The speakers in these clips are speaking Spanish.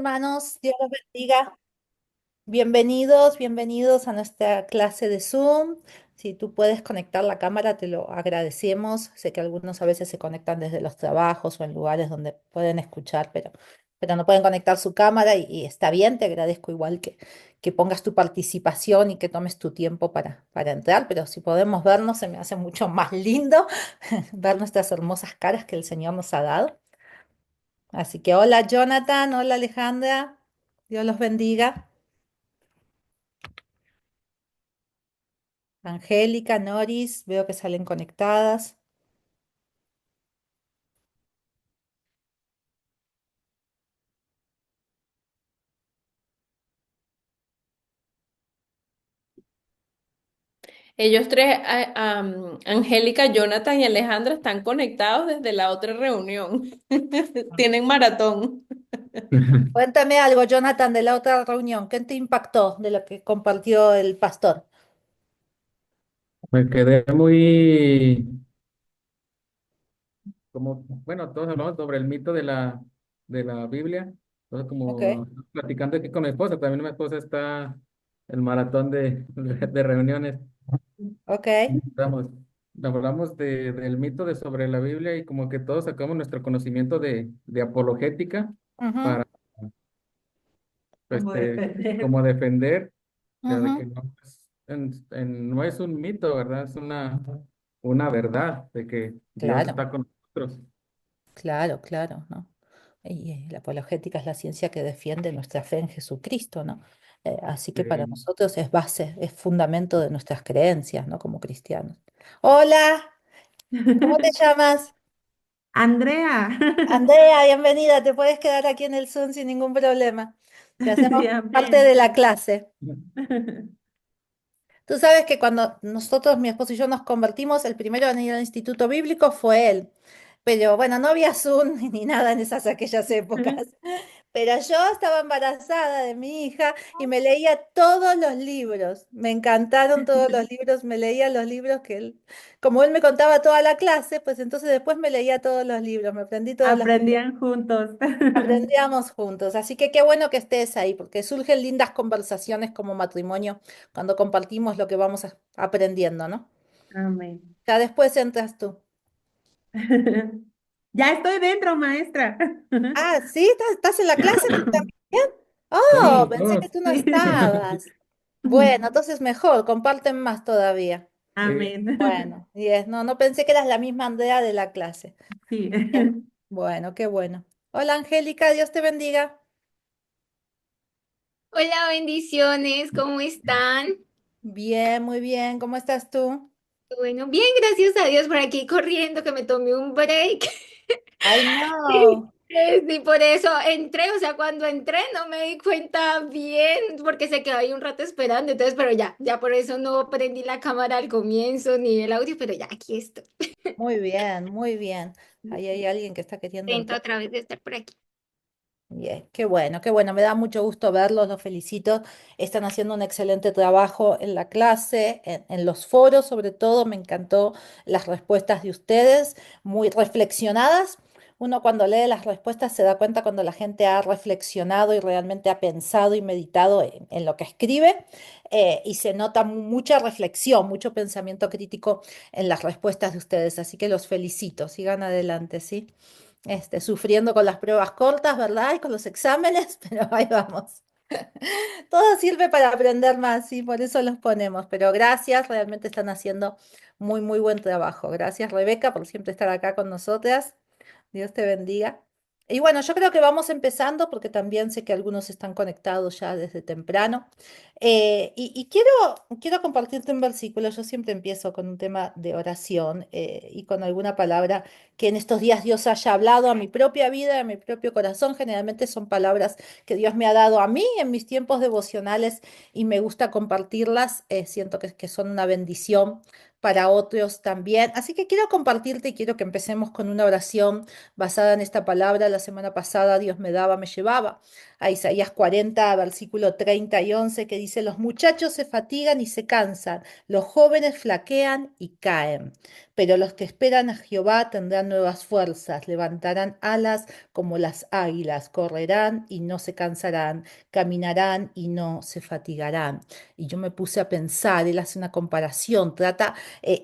hermanos, Dios los bendiga. Bienvenidos, bienvenidos a nuestra clase de Zoom. Si tú puedes conectar la cámara, te lo agradecemos. Sé que algunos a veces se conectan desde los trabajos o en lugares donde pueden escuchar, pero no pueden conectar su cámara y está bien, te agradezco igual que pongas tu participación y que tomes tu tiempo para entrar, pero si podemos vernos, se me hace mucho más lindo ver nuestras hermosas caras que el Señor nos ha dado. Así que hola Jonathan, hola Alejandra, Dios los bendiga. Angélica, Noris, veo que salen conectadas. Ellos tres, Angélica, Jonathan y Alejandra, están conectados desde la otra reunión. Tienen maratón. Cuéntame algo, Jonathan, de la otra reunión. ¿Qué te impactó de lo que compartió el pastor? Me quedé muy, como, bueno, todos hablamos sobre el mito de la Biblia. Entonces, Ok, como platicando aquí con mi esposa, también mi esposa está el maratón de reuniones. ok. Hablamos, hablamos del mito de sobre la Biblia y como que todos sacamos nuestro conocimiento de apologética Ujú, para, como defender, o sea, de que ujú. no es, no es un mito, ¿verdad? Es una verdad de que Dios Claro, está con nosotros. claro, claro, ¿no? Y la apologética es la ciencia que defiende nuestra fe en Jesucristo, ¿no? Así que para Eh, nosotros es base, es fundamento de nuestras creencias, ¿no? Como cristianos. Hola, ¿cómo te llamas? Andrea, Andrea, bienvenida. Te puedes quedar aquí en el Zoom sin ningún problema. Te hacemos parte de amén. la clase. Tú sabes que cuando nosotros, mi esposo y yo nos convertimos, el primero en ir al instituto bíblico fue él. Pero bueno, no había Zoom ni nada en esas aquellas épocas. Pero yo estaba embarazada de mi hija y me leía todos los libros. Me encantaron todos los libros, me leía los libros que él, como él me contaba toda la clase, pues entonces después me leía todos los libros, me aprendí todos los libros. Aprendían juntos. Aprendíamos juntos, así que qué bueno que estés ahí, porque surgen lindas conversaciones como matrimonio cuando compartimos lo que vamos aprendiendo, ¿no? Amén. Ya después entras tú. Ya estoy dentro, maestra. Ah, ¿sí? ¿Estás en la clase tú también? Oh, Somos pensé que dos. tú no Sí. estabas. Bueno, entonces mejor, comparten más todavía. Sí. Amén. Bueno, no, no pensé que eras la misma Andrea de la clase. Sí. Bien. Bueno, qué bueno. Hola Angélica, Dios te bendiga. Hola, bendiciones, ¿cómo están? Bien, muy bien, ¿cómo estás tú? Bueno, bien, gracias a Dios por aquí corriendo, que me tomé un break. Ay, Sí, no. sí, por eso entré, o sea, cuando entré no me di cuenta bien, porque se quedó ahí un rato esperando, entonces, pero ya por eso no prendí la cámara al comienzo ni el audio, pero ya aquí estoy. Muy bien, muy bien. Ahí hay alguien que está queriendo Intento entrar. otra vez de estar por aquí. Bien, qué bueno, me da mucho gusto verlos, los felicito. Están haciendo un excelente trabajo en la clase, en los foros, sobre todo. Me encantó las respuestas de ustedes, muy reflexionadas. Uno cuando lee las respuestas se da cuenta cuando la gente ha reflexionado y realmente ha pensado y meditado en lo que escribe, y se nota mucha reflexión, mucho pensamiento crítico en las respuestas de ustedes. Así que los felicito, sigan adelante, ¿sí? Sufriendo con las pruebas cortas, ¿verdad? Y con los exámenes, pero ahí vamos. Todo sirve para aprender más, sí, por eso los ponemos. Pero gracias, realmente están haciendo muy, muy buen trabajo. Gracias, Rebeca, por siempre estar acá con nosotras. Dios te bendiga. Y bueno, yo creo que vamos empezando porque también sé que algunos están conectados ya desde temprano. Y quiero compartirte un versículo. Yo siempre empiezo con un tema de oración, y con alguna palabra que en estos días Dios haya hablado a mi propia vida, a mi propio corazón. Generalmente son palabras que Dios me ha dado a mí en mis tiempos devocionales y me gusta compartirlas. Siento que son una bendición para otros también. Así que quiero compartirte y quiero que empecemos con una oración basada en esta palabra. La semana pasada Dios me daba, me llevaba. a Isaías 40, versículo 30 y 11, que dice, los muchachos se fatigan y se cansan, los jóvenes flaquean y caen, pero los que esperan a Jehová tendrán nuevas fuerzas, levantarán alas como las águilas, correrán y no se cansarán, caminarán y no se fatigarán. Y yo me puse a pensar, él hace una comparación, trata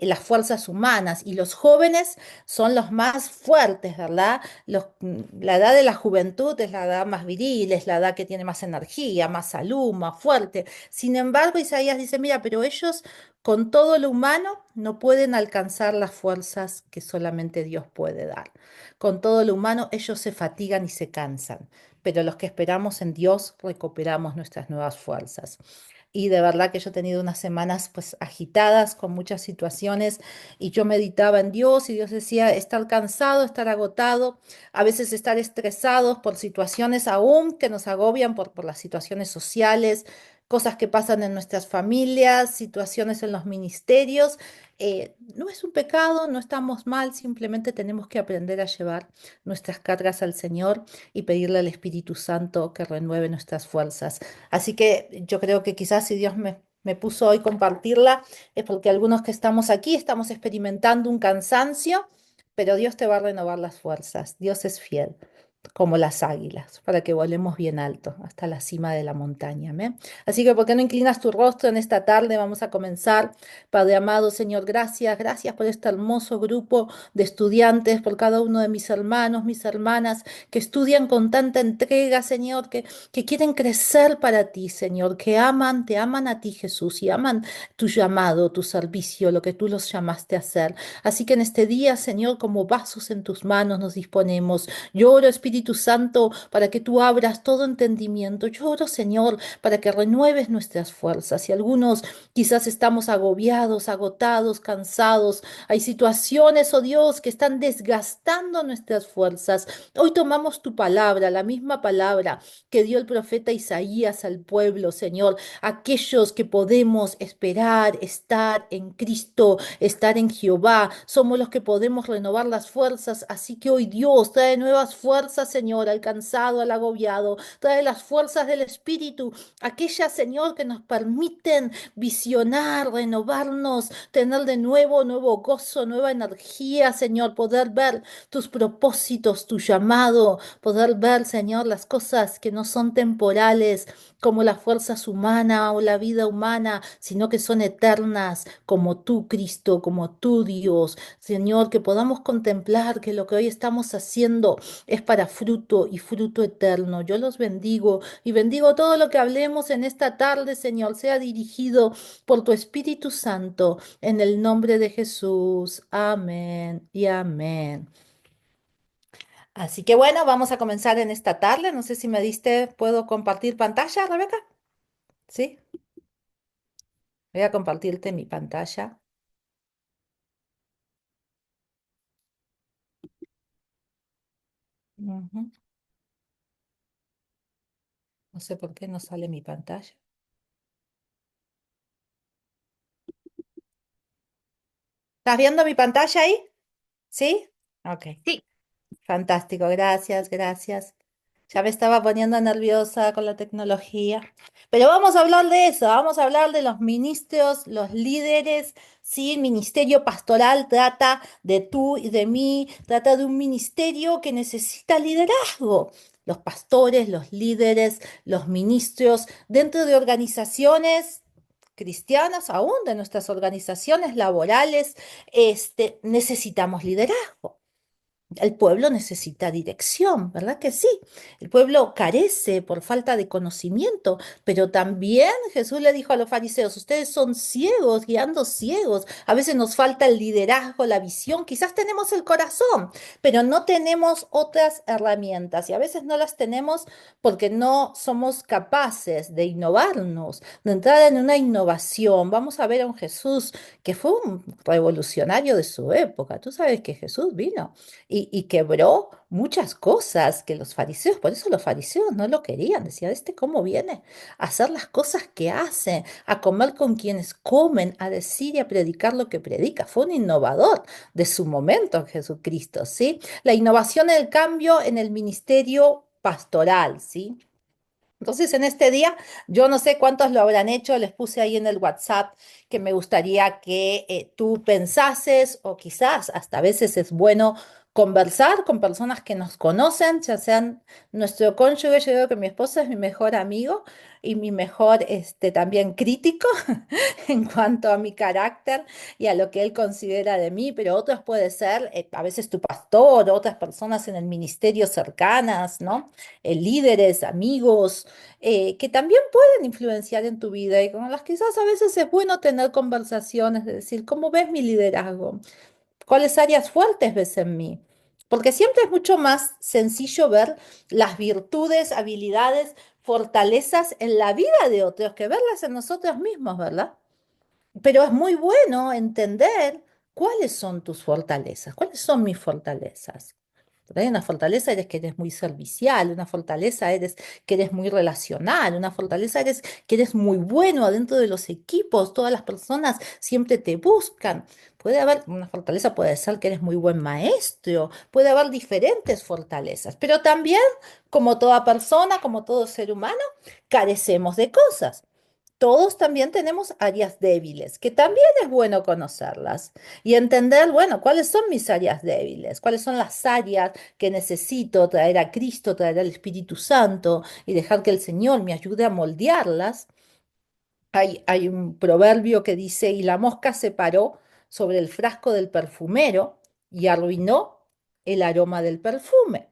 las fuerzas humanas y los jóvenes son los más fuertes, ¿verdad? La edad de la juventud es la edad más viril, es la edad que tiene más energía, más salud, más fuerte. Sin embargo, Isaías dice, mira, pero ellos con todo lo humano no pueden alcanzar las fuerzas que solamente Dios puede dar. Con todo lo humano ellos se fatigan y se cansan, pero los que esperamos en Dios recuperamos nuestras nuevas fuerzas. Y de verdad que yo he tenido unas semanas pues agitadas con muchas situaciones y yo meditaba en Dios y Dios decía estar cansado, estar agotado, a veces estar estresados por situaciones aún que nos agobian por las situaciones sociales, cosas que pasan en nuestras familias, situaciones en los ministerios. No es un pecado, no estamos mal, simplemente tenemos que aprender a llevar nuestras cargas al Señor y pedirle al Espíritu Santo que renueve nuestras fuerzas. Así que yo creo que quizás si Dios me puso hoy compartirla, es porque algunos que estamos aquí estamos experimentando un cansancio, pero Dios te va a renovar las fuerzas. Dios es fiel, como las águilas, para que volemos bien alto hasta la cima de la montaña. Amén. Así que, ¿por qué no inclinas tu rostro en esta tarde? Vamos a comenzar. Padre amado, Señor, gracias, gracias por este hermoso grupo de estudiantes, por cada uno de mis hermanos, mis hermanas, que estudian con tanta entrega, Señor, que quieren crecer para ti, Señor, que aman, te aman a ti, Jesús, y aman tu llamado, tu servicio, lo que tú los llamaste a hacer. Así que en este día, Señor, como vasos en tus manos nos disponemos. Yo oro, Espíritu Santo, para que tú abras todo entendimiento. Yo oro, Señor, para que renueves nuestras fuerzas. Y algunos quizás estamos agobiados, agotados, cansados. Hay situaciones, oh Dios, que están desgastando nuestras fuerzas. Hoy tomamos tu palabra, la misma palabra que dio el profeta Isaías al pueblo, Señor. Aquellos que podemos esperar, estar en Cristo, estar en Jehová, somos los que podemos renovar las fuerzas. Así que hoy Dios trae nuevas fuerzas, Señor, al cansado, al agobiado. Trae las fuerzas del Espíritu, aquellas, Señor, que nos permiten visionar, renovarnos, tener de nuevo nuevo gozo, nueva energía, Señor, poder ver tus propósitos, tu llamado, poder ver, Señor, las cosas que no son temporales, como las fuerzas humanas o la vida humana, sino que son eternas, como tú, Cristo, como tú, Dios. Señor, que podamos contemplar que lo que hoy estamos haciendo es para fruto y fruto eterno. Yo los bendigo y bendigo todo lo que hablemos en esta tarde, Señor, sea dirigido por tu Espíritu Santo, en el nombre de Jesús. Amén y amén. Así que bueno, vamos a comenzar en esta tarde. No sé si me diste, ¿puedo compartir pantalla, Rebeca? Sí, voy a compartirte mi pantalla. Ujú. No sé por qué no sale mi pantalla. ¿Estás viendo mi pantalla ahí? ¿Sí? Ok. Sí. Fantástico, gracias, gracias. Ya me estaba poniendo nerviosa con la tecnología. Pero vamos a hablar de eso, vamos a hablar de los ministros, los líderes, ¿sí? El ministerio pastoral trata de tú y de mí, trata de un ministerio que necesita liderazgo. Los pastores, los líderes, los ministros, dentro de organizaciones cristianas, aún de nuestras organizaciones laborales, necesitamos liderazgo. El pueblo necesita dirección, ¿verdad que sí? El pueblo carece por falta de conocimiento, pero también Jesús le dijo a los fariseos, ustedes son ciegos, guiando ciegos. A veces nos falta el liderazgo, la visión, quizás tenemos el corazón, pero no tenemos otras herramientas y a veces no las tenemos porque no somos capaces de innovarnos, de entrar en una innovación. Vamos a ver a un Jesús que fue un revolucionario de su época. Tú sabes que Jesús vino y quebró muchas cosas que los fariseos, por eso los fariseos no lo querían, decía, ¿este cómo viene a hacer las cosas que hace, a comer con quienes comen, a decir y a predicar lo que predica? Fue un innovador de su momento, Jesucristo, ¿sí? La innovación, el cambio en el ministerio pastoral, ¿sí? Entonces, en este día, yo no sé cuántos lo habrán hecho, les puse ahí en el WhatsApp que me gustaría que tú pensases o quizás hasta a veces es bueno conversar con personas que nos conocen, ya sean nuestro cónyuge. Yo digo que mi esposo es mi mejor amigo y mi mejor también crítico en cuanto a mi carácter y a lo que él considera de mí, pero otros puede ser a veces tu pastor, otras personas en el ministerio cercanas, ¿no? Líderes, amigos que también pueden influenciar en tu vida y con las quizás a veces es bueno tener conversaciones, de decir, ¿cómo ves mi liderazgo? ¿Cuáles áreas fuertes ves en mí? Porque siempre es mucho más sencillo ver las virtudes, habilidades, fortalezas en la vida de otros que verlas en nosotros mismos, ¿verdad? Pero es muy bueno entender cuáles son tus fortalezas, cuáles son mis fortalezas. Por ahí una fortaleza eres que eres muy servicial, una fortaleza eres que eres muy relacional, una fortaleza eres que eres muy bueno adentro de los equipos, todas las personas siempre te buscan. Puede haber, una fortaleza puede ser que eres muy buen maestro, puede haber diferentes fortalezas, pero también, como toda persona, como todo ser humano, carecemos de cosas. Todos también tenemos áreas débiles, que también es bueno conocerlas y entender, bueno, cuáles son mis áreas débiles, cuáles son las áreas que necesito traer a Cristo, traer al Espíritu Santo y dejar que el Señor me ayude a moldearlas. Hay un proverbio que dice, y la mosca se paró sobre el frasco del perfumero y arruinó el aroma del perfume.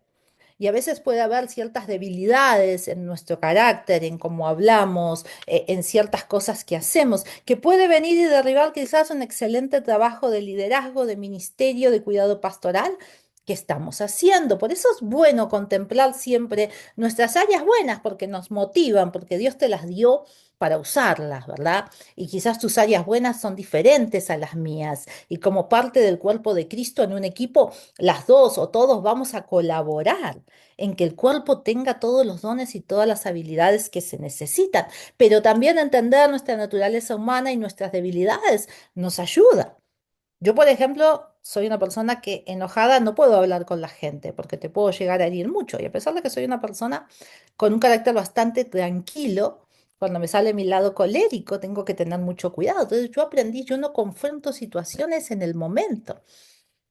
Y a veces puede haber ciertas debilidades en nuestro carácter, en cómo hablamos, en ciertas cosas que hacemos, que puede venir y derribar quizás un excelente trabajo de liderazgo, de ministerio, de cuidado pastoral que estamos haciendo. Por eso es bueno contemplar siempre nuestras áreas buenas, porque nos motivan, porque Dios te las dio para usarlas, ¿verdad? Y quizás tus áreas buenas son diferentes a las mías. Y como parte del cuerpo de Cristo en un equipo, las dos o todos vamos a colaborar en que el cuerpo tenga todos los dones y todas las habilidades que se necesitan, pero también entender nuestra naturaleza humana y nuestras debilidades nos ayuda. Yo, por ejemplo, soy una persona que enojada no puedo hablar con la gente porque te puedo llegar a herir mucho. Y a pesar de que soy una persona con un carácter bastante tranquilo, cuando me sale mi lado colérico, tengo que tener mucho cuidado. Entonces yo aprendí, yo no confronto situaciones en el momento.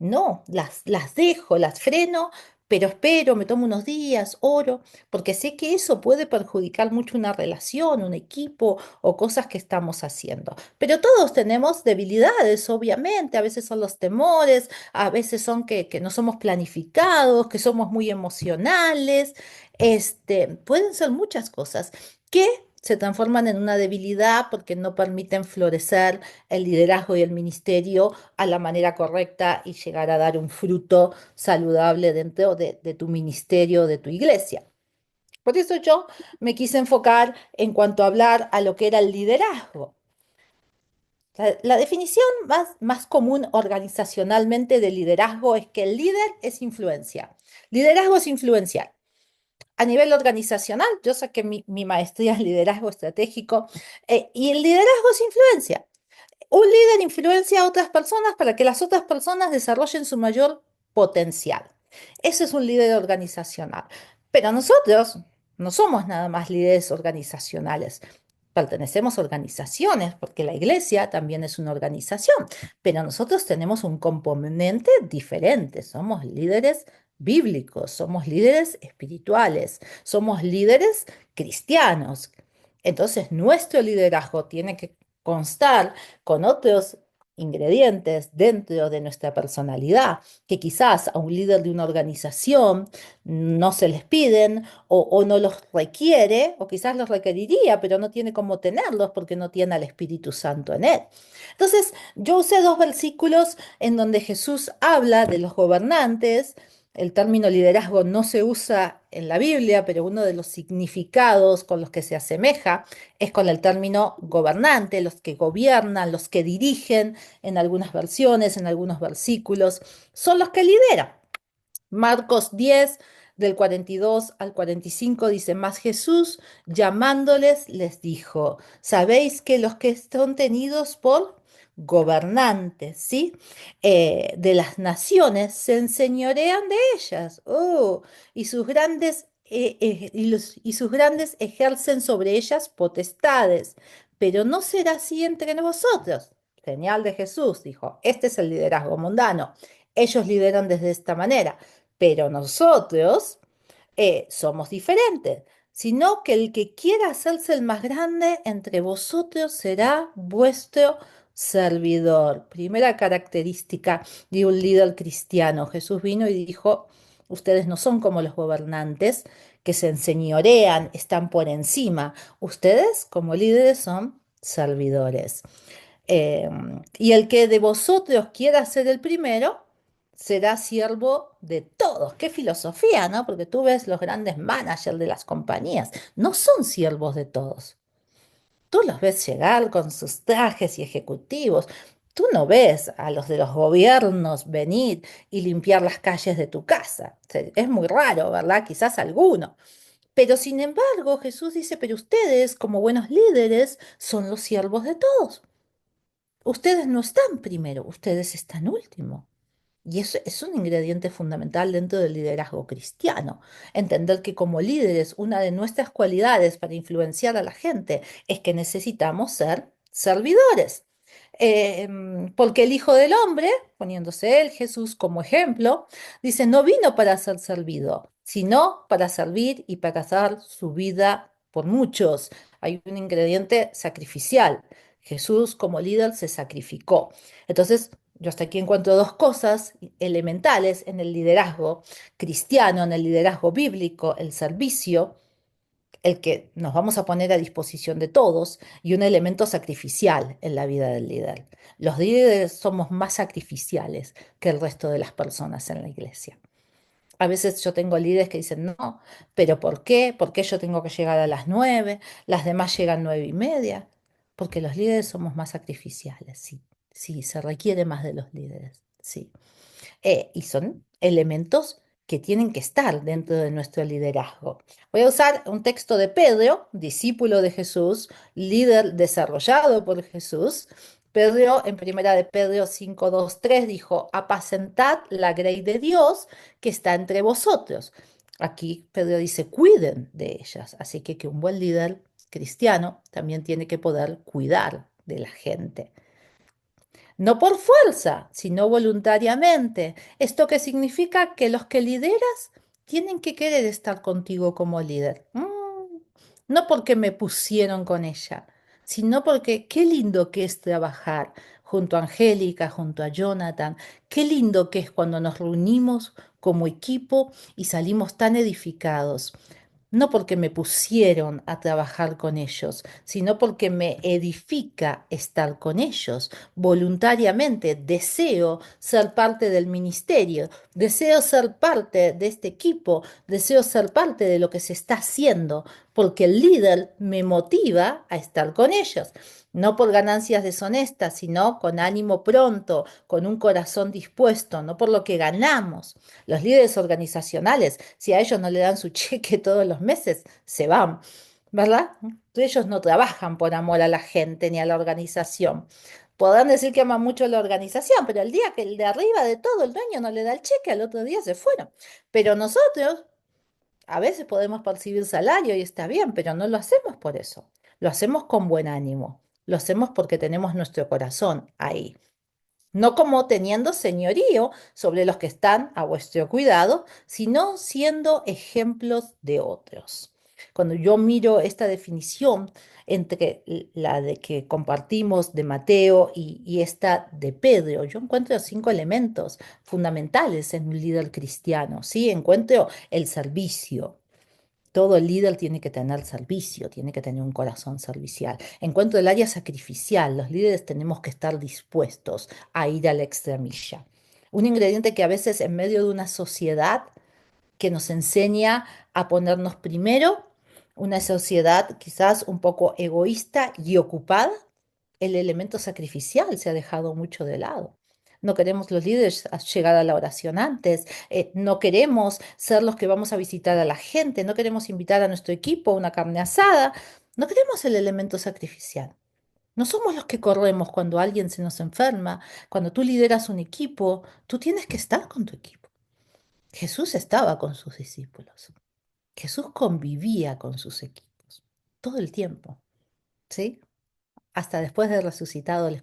No, las dejo, las freno, pero espero, me tomo unos días, oro, porque sé que eso puede perjudicar mucho una relación, un equipo o cosas que estamos haciendo. Pero todos tenemos debilidades, obviamente, a veces son los temores, a veces son que no somos planificados, que somos muy emocionales, pueden ser muchas cosas que se transforman en una debilidad porque no permiten florecer el liderazgo y el ministerio a la manera correcta y llegar a dar un fruto saludable dentro de tu ministerio, de tu iglesia. Por eso yo me quise enfocar en cuanto a hablar a lo que era el liderazgo. La definición más común organizacionalmente de liderazgo es que el líder es influencia. Liderazgo es influenciar. A nivel organizacional, yo saqué mi maestría en liderazgo estratégico y el liderazgo es influencia. Un líder influencia a otras personas para que las otras personas desarrollen su mayor potencial. Ese es un líder organizacional. Pero nosotros no somos nada más líderes organizacionales. Pertenecemos a organizaciones, porque la iglesia también es una organización, pero nosotros tenemos un componente diferente. Somos líderes bíblicos, somos líderes espirituales, somos líderes cristianos. Entonces, nuestro liderazgo tiene que constar con otros ingredientes dentro de nuestra personalidad, que quizás a un líder de una organización no se les piden o no los requiere, o quizás los requeriría, pero no tiene cómo tenerlos porque no tiene al Espíritu Santo en él. Entonces, yo usé dos versículos en donde Jesús habla de los gobernantes. El término liderazgo no se usa en la Biblia, pero uno de los significados con los que se asemeja es con el término gobernante, los que gobiernan, los que dirigen en algunas versiones, en algunos versículos, son los que lideran. Marcos 10, del 42 al 45 dice, más Jesús llamándoles les dijo, sabéis que los que son tenidos por gobernantes, ¿sí? De las naciones se enseñorean de ellas, y sus grandes y sus grandes ejercen sobre ellas potestades, pero no será así entre vosotros. Señal de Jesús, dijo, este es el liderazgo mundano. Ellos lideran desde esta manera, pero nosotros somos diferentes, sino que el que quiera hacerse el más grande entre vosotros será vuestro servidor. Primera característica de un líder cristiano. Jesús vino y dijo, ustedes no son como los gobernantes que se enseñorean, están por encima. Ustedes como líderes son servidores. Eh, y el que de vosotros quiera ser el primero, será siervo de todos. Qué filosofía, ¿no? Porque tú ves los grandes managers de las compañías, no son siervos de todos. Tú los ves llegar con sus trajes y ejecutivos. Tú no ves a los de los gobiernos venir y limpiar las calles de tu casa. O sea, es muy raro, ¿verdad? Quizás alguno. Pero sin embargo, Jesús dice, pero ustedes, como buenos líderes, son los siervos de todos. Ustedes no están primero, ustedes están último. Y eso es un ingrediente fundamental dentro del liderazgo cristiano. Entender que como líderes, una de nuestras cualidades para influenciar a la gente es que necesitamos ser servidores. Porque el Hijo del Hombre, poniéndose él, Jesús, como ejemplo, dice, no vino para ser servido, sino para servir y para dar su vida por muchos. Hay un ingrediente sacrificial. Jesús como líder se sacrificó. Entonces, yo hasta aquí encuentro dos cosas elementales en el liderazgo cristiano, en el liderazgo bíblico, el servicio, el que nos vamos a poner a disposición de todos, y un elemento sacrificial en la vida del líder. Los líderes somos más sacrificiales que el resto de las personas en la iglesia. A veces yo tengo líderes que dicen, no, pero ¿por qué? ¿Por qué yo tengo que llegar a las 9? Las demás llegan 9:30. Porque los líderes somos más sacrificiales, sí. Sí, se requiere más de los líderes, sí. Y son elementos que tienen que estar dentro de nuestro liderazgo. Voy a usar un texto de Pedro, discípulo de Jesús, líder desarrollado por Jesús. Pedro, en primera de Pedro 5:2-3, dijo, apacentad la grey de Dios que está entre vosotros. Aquí Pedro dice, cuiden de ellas. Así que un buen líder cristiano también tiene que poder cuidar de la gente. No por fuerza, sino voluntariamente. ¿Esto qué significa? Que los que lideras tienen que querer estar contigo como líder. No porque me pusieron con ella, sino porque qué lindo que es trabajar junto a Angélica, junto a Jonathan. Qué lindo que es cuando nos reunimos como equipo y salimos tan edificados. No porque me pusieron a trabajar con ellos, sino porque me edifica estar con ellos. Voluntariamente deseo ser parte del ministerio, deseo ser parte de este equipo, deseo ser parte de lo que se está haciendo, porque el líder me motiva a estar con ellos. No por ganancias deshonestas, sino con ánimo pronto, con un corazón dispuesto, no por lo que ganamos. Los líderes organizacionales, si a ellos no le dan su cheque todos los meses, se van, ¿verdad? Ellos no trabajan por amor a la gente ni a la organización. Podrán decir que aman mucho la organización, pero el día que el de arriba de todo, el dueño, no le da el cheque, al otro día se fueron. Pero nosotros a veces podemos percibir salario y está bien, pero no lo hacemos por eso. Lo hacemos con buen ánimo. Lo hacemos porque tenemos nuestro corazón ahí. No como teniendo señorío sobre los que están a vuestro cuidado, sino siendo ejemplos de otros. Cuando yo miro esta definición entre la de que compartimos de Mateo y esta de Pedro, yo encuentro 5 elementos fundamentales en un líder cristiano, ¿sí? Encuentro el servicio. Todo líder tiene que tener servicio, tiene que tener un corazón servicial. En cuanto al área sacrificial, los líderes tenemos que estar dispuestos a ir a la extramilla. Un ingrediente que a veces en medio de una sociedad que nos enseña a ponernos primero, una sociedad quizás un poco egoísta y ocupada, el elemento sacrificial se ha dejado mucho de lado. No queremos los líderes llegar a la oración antes, no queremos ser los que vamos a visitar a la gente, no queremos invitar a nuestro equipo a una carne asada, no queremos el elemento sacrificial. No somos los que corremos cuando alguien se nos enferma, cuando tú lideras un equipo, tú tienes que estar con tu equipo. Jesús estaba con sus discípulos. Jesús convivía con sus equipos todo el tiempo, ¿sí? Hasta después de resucitado les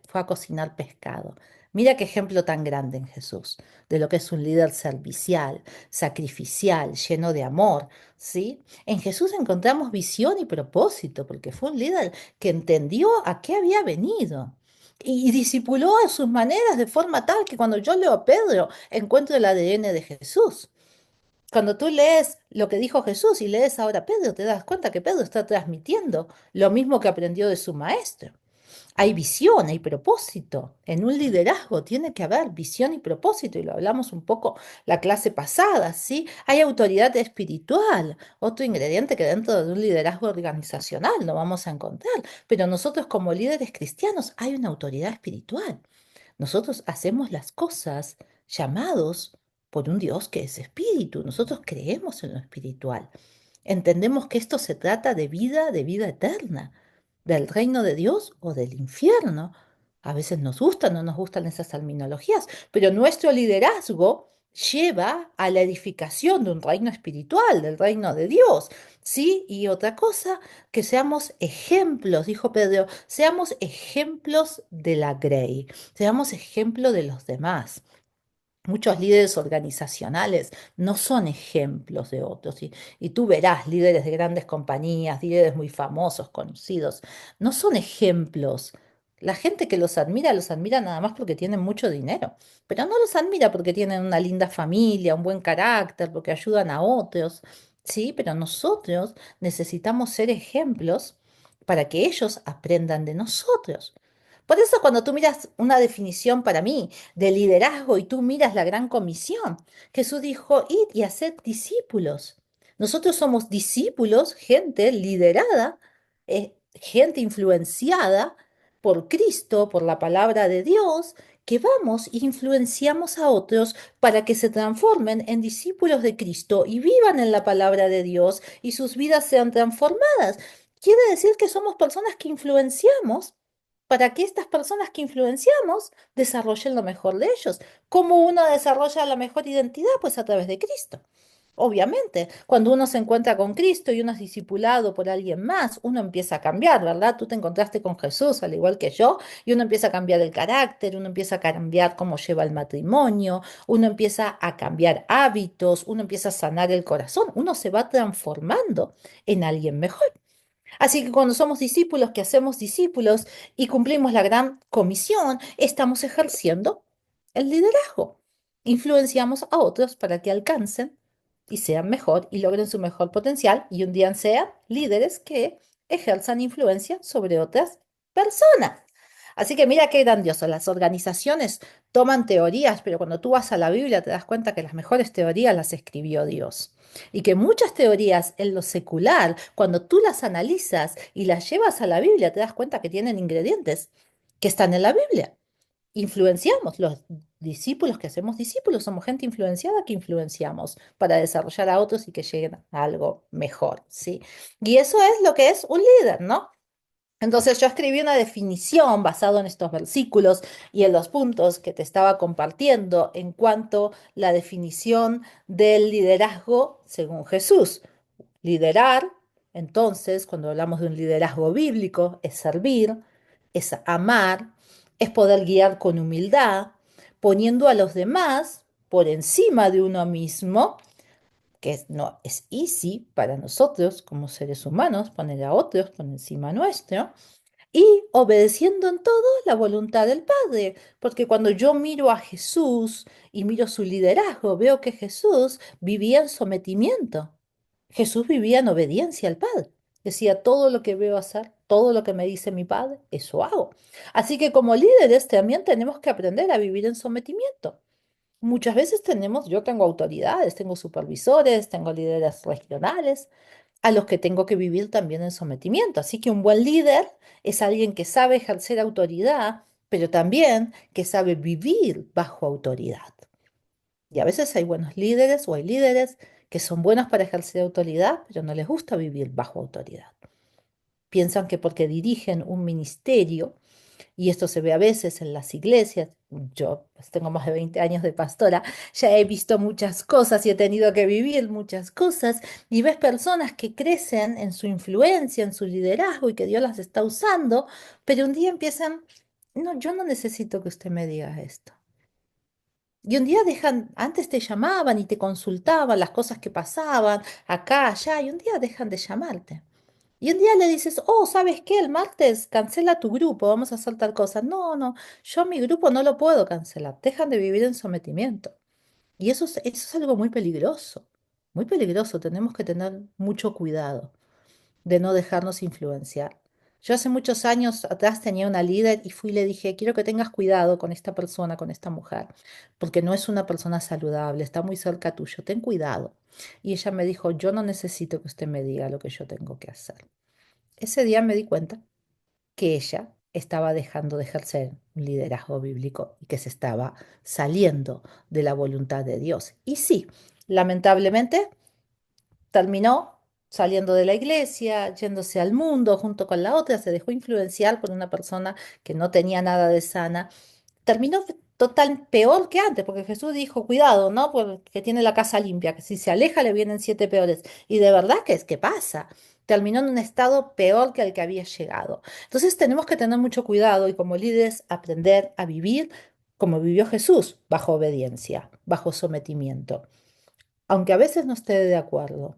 fue a cocinar pescado. Mira qué ejemplo tan grande en Jesús, de lo que es un líder servicial, sacrificial, lleno de amor, ¿sí? En Jesús encontramos visión y propósito, porque fue un líder que entendió a qué había venido. Y discipuló a sus maneras de forma tal que cuando yo leo a Pedro encuentro el ADN de Jesús. Cuando tú lees lo que dijo Jesús y lees ahora a Pedro, te das cuenta que Pedro está transmitiendo lo mismo que aprendió de su maestro. Hay visión, hay propósito. En un liderazgo tiene que haber visión y propósito, y lo hablamos un poco la clase pasada, ¿sí? Hay autoridad espiritual, otro ingrediente que dentro de un liderazgo organizacional no vamos a encontrar, pero nosotros como líderes cristianos hay una autoridad espiritual. Nosotros hacemos las cosas llamados por un Dios que es espíritu. Nosotros creemos en lo espiritual. Entendemos que esto se trata de vida eterna, del reino de Dios o del infierno. A veces nos gustan, no nos gustan esas terminologías, pero nuestro liderazgo lleva a la edificación de un reino espiritual, del reino de Dios, ¿sí? Y otra cosa, que seamos ejemplos, dijo Pedro, seamos ejemplos de la Grey, seamos ejemplo de los demás. Muchos líderes organizacionales no son ejemplos de otros. Y tú verás líderes de grandes compañías, líderes muy famosos, conocidos, no son ejemplos. La gente que los admira nada más porque tienen mucho dinero, pero no los admira porque tienen una linda familia, un buen carácter, porque ayudan a otros. Sí, pero nosotros necesitamos ser ejemplos para que ellos aprendan de nosotros. Por eso cuando tú miras una definición para mí de liderazgo y tú miras la gran comisión, Jesús dijo, id y haced discípulos. Nosotros somos discípulos, gente liderada, gente influenciada por Cristo, por la palabra de Dios, que vamos e influenciamos a otros para que se transformen en discípulos de Cristo y vivan en la palabra de Dios y sus vidas sean transformadas. Quiere decir que somos personas que influenciamos para que estas personas que influenciamos desarrollen lo mejor de ellos. ¿Cómo uno desarrolla la mejor identidad? Pues a través de Cristo. Obviamente, cuando uno se encuentra con Cristo y uno es discipulado por alguien más, uno empieza a cambiar, ¿verdad? Tú te encontraste con Jesús, al igual que yo, y uno empieza a cambiar el carácter, uno empieza a cambiar cómo lleva el matrimonio, uno empieza a cambiar hábitos, uno empieza a sanar el corazón, uno se va transformando en alguien mejor. Así que cuando somos discípulos, que hacemos discípulos y cumplimos la gran comisión, estamos ejerciendo el liderazgo. Influenciamos a otros para que alcancen y sean mejor y logren su mejor potencial y un día sean líderes que ejerzan influencia sobre otras personas. Así que mira qué grandioso. Las organizaciones toman teorías, pero cuando tú vas a la Biblia te das cuenta que las mejores teorías las escribió Dios. Y que muchas teorías en lo secular, cuando tú las analizas y las llevas a la Biblia, te das cuenta que tienen ingredientes que están en la Biblia. Influenciamos, los discípulos que hacemos discípulos, somos gente influenciada que influenciamos para desarrollar a otros y que lleguen a algo mejor, ¿sí? Y eso es lo que es un líder, ¿no? Entonces yo escribí una definición basada en estos versículos y en los puntos que te estaba compartiendo en cuanto a la definición del liderazgo según Jesús. Liderar, entonces, cuando hablamos de un liderazgo bíblico, es servir, es amar, es poder guiar con humildad, poniendo a los demás por encima de uno mismo, no es easy para nosotros como seres humanos poner a otros por encima nuestro y obedeciendo en todo la voluntad del Padre, porque cuando yo miro a Jesús y miro su liderazgo, veo que Jesús vivía en sometimiento. Jesús vivía en obediencia al Padre. Decía, todo lo que veo hacer, todo lo que me dice mi Padre, eso hago. Así que como líderes también tenemos que aprender a vivir en sometimiento. Muchas veces yo tengo autoridades, tengo supervisores, tengo líderes regionales, a los que tengo que vivir también en sometimiento. Así que un buen líder es alguien que sabe ejercer autoridad, pero también que sabe vivir bajo autoridad. Y a veces hay buenos líderes o hay líderes que son buenos para ejercer autoridad, pero no les gusta vivir bajo autoridad. Piensan que porque dirigen un ministerio Y esto se ve a veces en las iglesias. Yo pues, tengo más de 20 años de pastora, ya he visto muchas cosas y he tenido que vivir muchas cosas y ves personas que crecen en su influencia, en su liderazgo y que Dios las está usando, pero un día empiezan, no, yo no necesito que usted me diga esto. Y un día dejan, antes te llamaban y te consultaban las cosas que pasaban acá, allá, y un día dejan de llamarte. Y un día le dices, oh, ¿sabes qué? El martes cancela tu grupo, vamos a hacer tal cosa. No, no, yo mi grupo no lo puedo cancelar. Dejan de vivir en sometimiento. Y eso es algo muy peligroso, muy peligroso. Tenemos que tener mucho cuidado de no dejarnos influenciar. Yo hace muchos años atrás tenía una líder y fui y le dije, quiero que tengas cuidado con esta persona, con esta mujer, porque no es una persona saludable, está muy cerca tuyo, ten cuidado. Y ella me dijo, yo no necesito que usted me diga lo que yo tengo que hacer. Ese día me di cuenta que ella estaba dejando de ejercer un liderazgo bíblico y que se estaba saliendo de la voluntad de Dios. Y sí, lamentablemente terminó saliendo de la iglesia, yéndose al mundo junto con la otra, se dejó influenciar por una persona que no tenía nada de sana. Terminó total peor que antes, porque Jesús dijo, cuidado, ¿no? Porque tiene la casa limpia, que si se aleja le vienen siete peores. Y de verdad que es que pasa. Terminó en un estado peor que al que había llegado. Entonces tenemos que tener mucho cuidado y como líderes aprender a vivir como vivió Jesús, bajo obediencia, bajo sometimiento, aunque a veces no esté de acuerdo.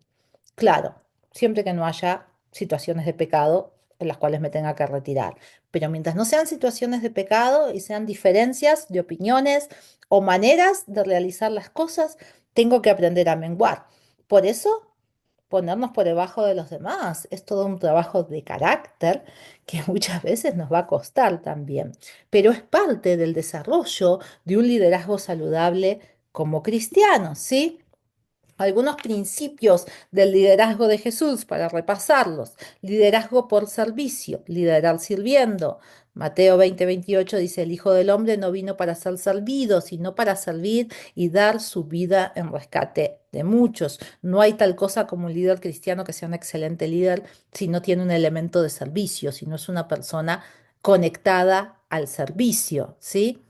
Claro, siempre que no haya situaciones de pecado en las cuales me tenga que retirar. Pero mientras no sean situaciones de pecado y sean diferencias de opiniones o maneras de realizar las cosas, tengo que aprender a menguar. Por eso, ponernos por debajo de los demás es todo un trabajo de carácter que muchas veces nos va a costar también. Pero es parte del desarrollo de un liderazgo saludable como cristianos, ¿sí? Algunos principios del liderazgo de Jesús para repasarlos. Liderazgo por servicio, liderar sirviendo. Mateo 20:28 dice, el Hijo del Hombre no vino para ser servido, sino para servir y dar su vida en rescate de muchos. No hay tal cosa como un líder cristiano que sea un excelente líder si no tiene un elemento de servicio, si no es una persona conectada al servicio, ¿sí?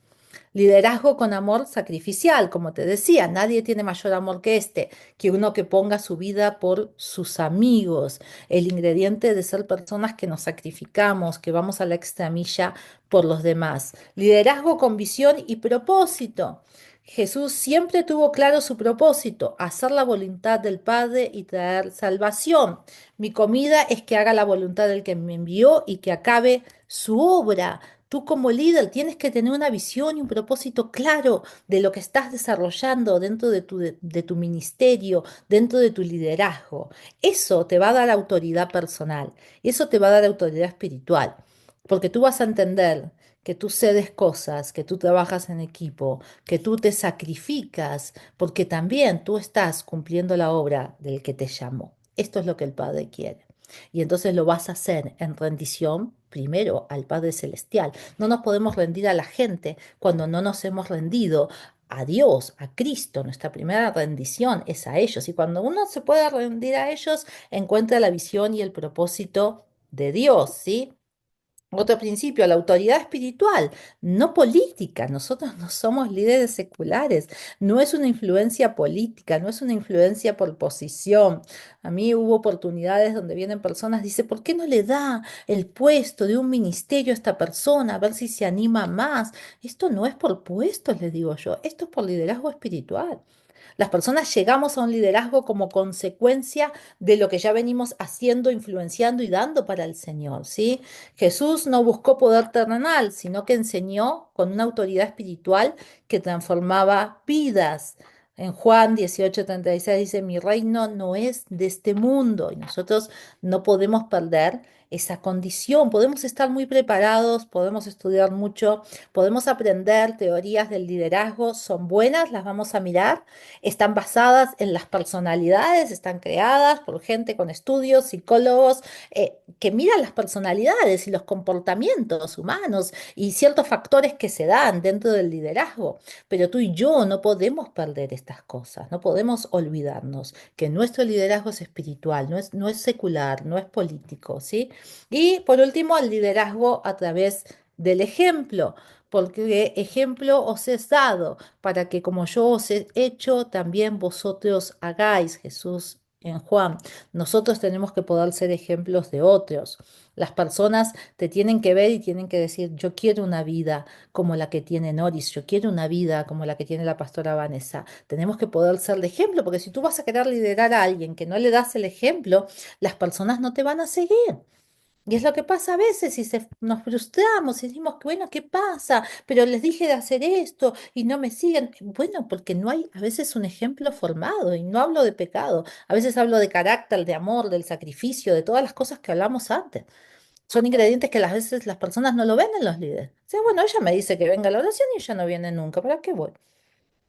Liderazgo con amor sacrificial, como te decía, nadie tiene mayor amor que este, que uno que ponga su vida por sus amigos, el ingrediente de ser personas que nos sacrificamos, que vamos a la extramilla por los demás. Liderazgo con visión y propósito. Jesús siempre tuvo claro su propósito, hacer la voluntad del Padre y traer salvación. Mi comida es que haga la voluntad del que me envió y que acabe su obra. Tú como líder tienes que tener una visión y un propósito claro de lo que estás desarrollando dentro de tu ministerio, dentro de tu liderazgo. Eso te va a dar autoridad personal, eso te va a dar autoridad espiritual, porque tú vas a entender que tú cedes cosas, que tú trabajas en equipo, que tú te sacrificas, porque también tú estás cumpliendo la obra del que te llamó. Esto es lo que el Padre quiere. Y entonces lo vas a hacer en rendición primero al Padre Celestial. No nos podemos rendir a la gente cuando no nos hemos rendido a Dios, a Cristo. Nuestra primera rendición es a ellos. Y cuando uno se puede rendir a ellos, encuentra la visión y el propósito de Dios, ¿sí? Otro principio, la autoridad espiritual, no política. Nosotros no somos líderes seculares. No es una influencia política, no es una influencia por posición. A mí hubo oportunidades donde vienen personas, dice, ¿por qué no le da el puesto de un ministerio a esta persona? A ver si se anima más. Esto no es por puestos, les digo yo. Esto es por liderazgo espiritual. Las personas llegamos a un liderazgo como consecuencia de lo que ya venimos haciendo, influenciando y dando para el Señor, ¿sí? Jesús no buscó poder terrenal, sino que enseñó con una autoridad espiritual que transformaba vidas. En Juan 18:36 dice, mi reino no es de este mundo y nosotros no podemos perder esa condición. Podemos estar muy preparados, podemos estudiar mucho, podemos aprender teorías del liderazgo, son buenas, las vamos a mirar, están basadas en las personalidades, están creadas por gente con estudios, psicólogos, que miran las personalidades y los comportamientos humanos y ciertos factores que se dan dentro del liderazgo. Pero tú y yo no podemos perder estas cosas, no podemos olvidarnos que nuestro liderazgo es espiritual, no es secular, no es político, ¿sí? Y por último, el liderazgo a través del ejemplo, porque ejemplo os es dado, para que como yo os he hecho, también vosotros hagáis, Jesús en Juan. Nosotros tenemos que poder ser ejemplos de otros. Las personas te tienen que ver y tienen que decir, yo quiero una vida como la que tiene Noris, yo quiero una vida como la que tiene la pastora Vanessa. Tenemos que poder ser de ejemplo, porque si tú vas a querer liderar a alguien que no le das el ejemplo, las personas no te van a seguir. Y es lo que pasa a veces y nos frustramos y decimos, bueno, ¿qué pasa? Pero les dije de hacer esto y no me siguen. Bueno, porque no hay a veces un ejemplo formado y no hablo de pecado, a veces hablo de carácter, de amor, del sacrificio, de todas las cosas que hablamos antes. Son ingredientes que a veces las personas no lo ven en los líderes. O sea, bueno, ella me dice que venga a la oración y ella no viene nunca. ¿Para qué voy?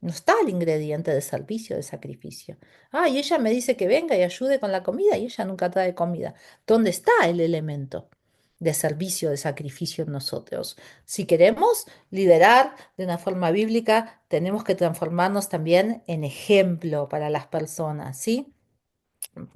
No está el ingrediente de servicio, de sacrificio. Ah, y ella me dice que venga y ayude con la comida y ella nunca trae comida. ¿Dónde está el elemento de servicio, de sacrificio en nosotros? Si queremos liderar de una forma bíblica, tenemos que transformarnos también en ejemplo para las personas, ¿sí?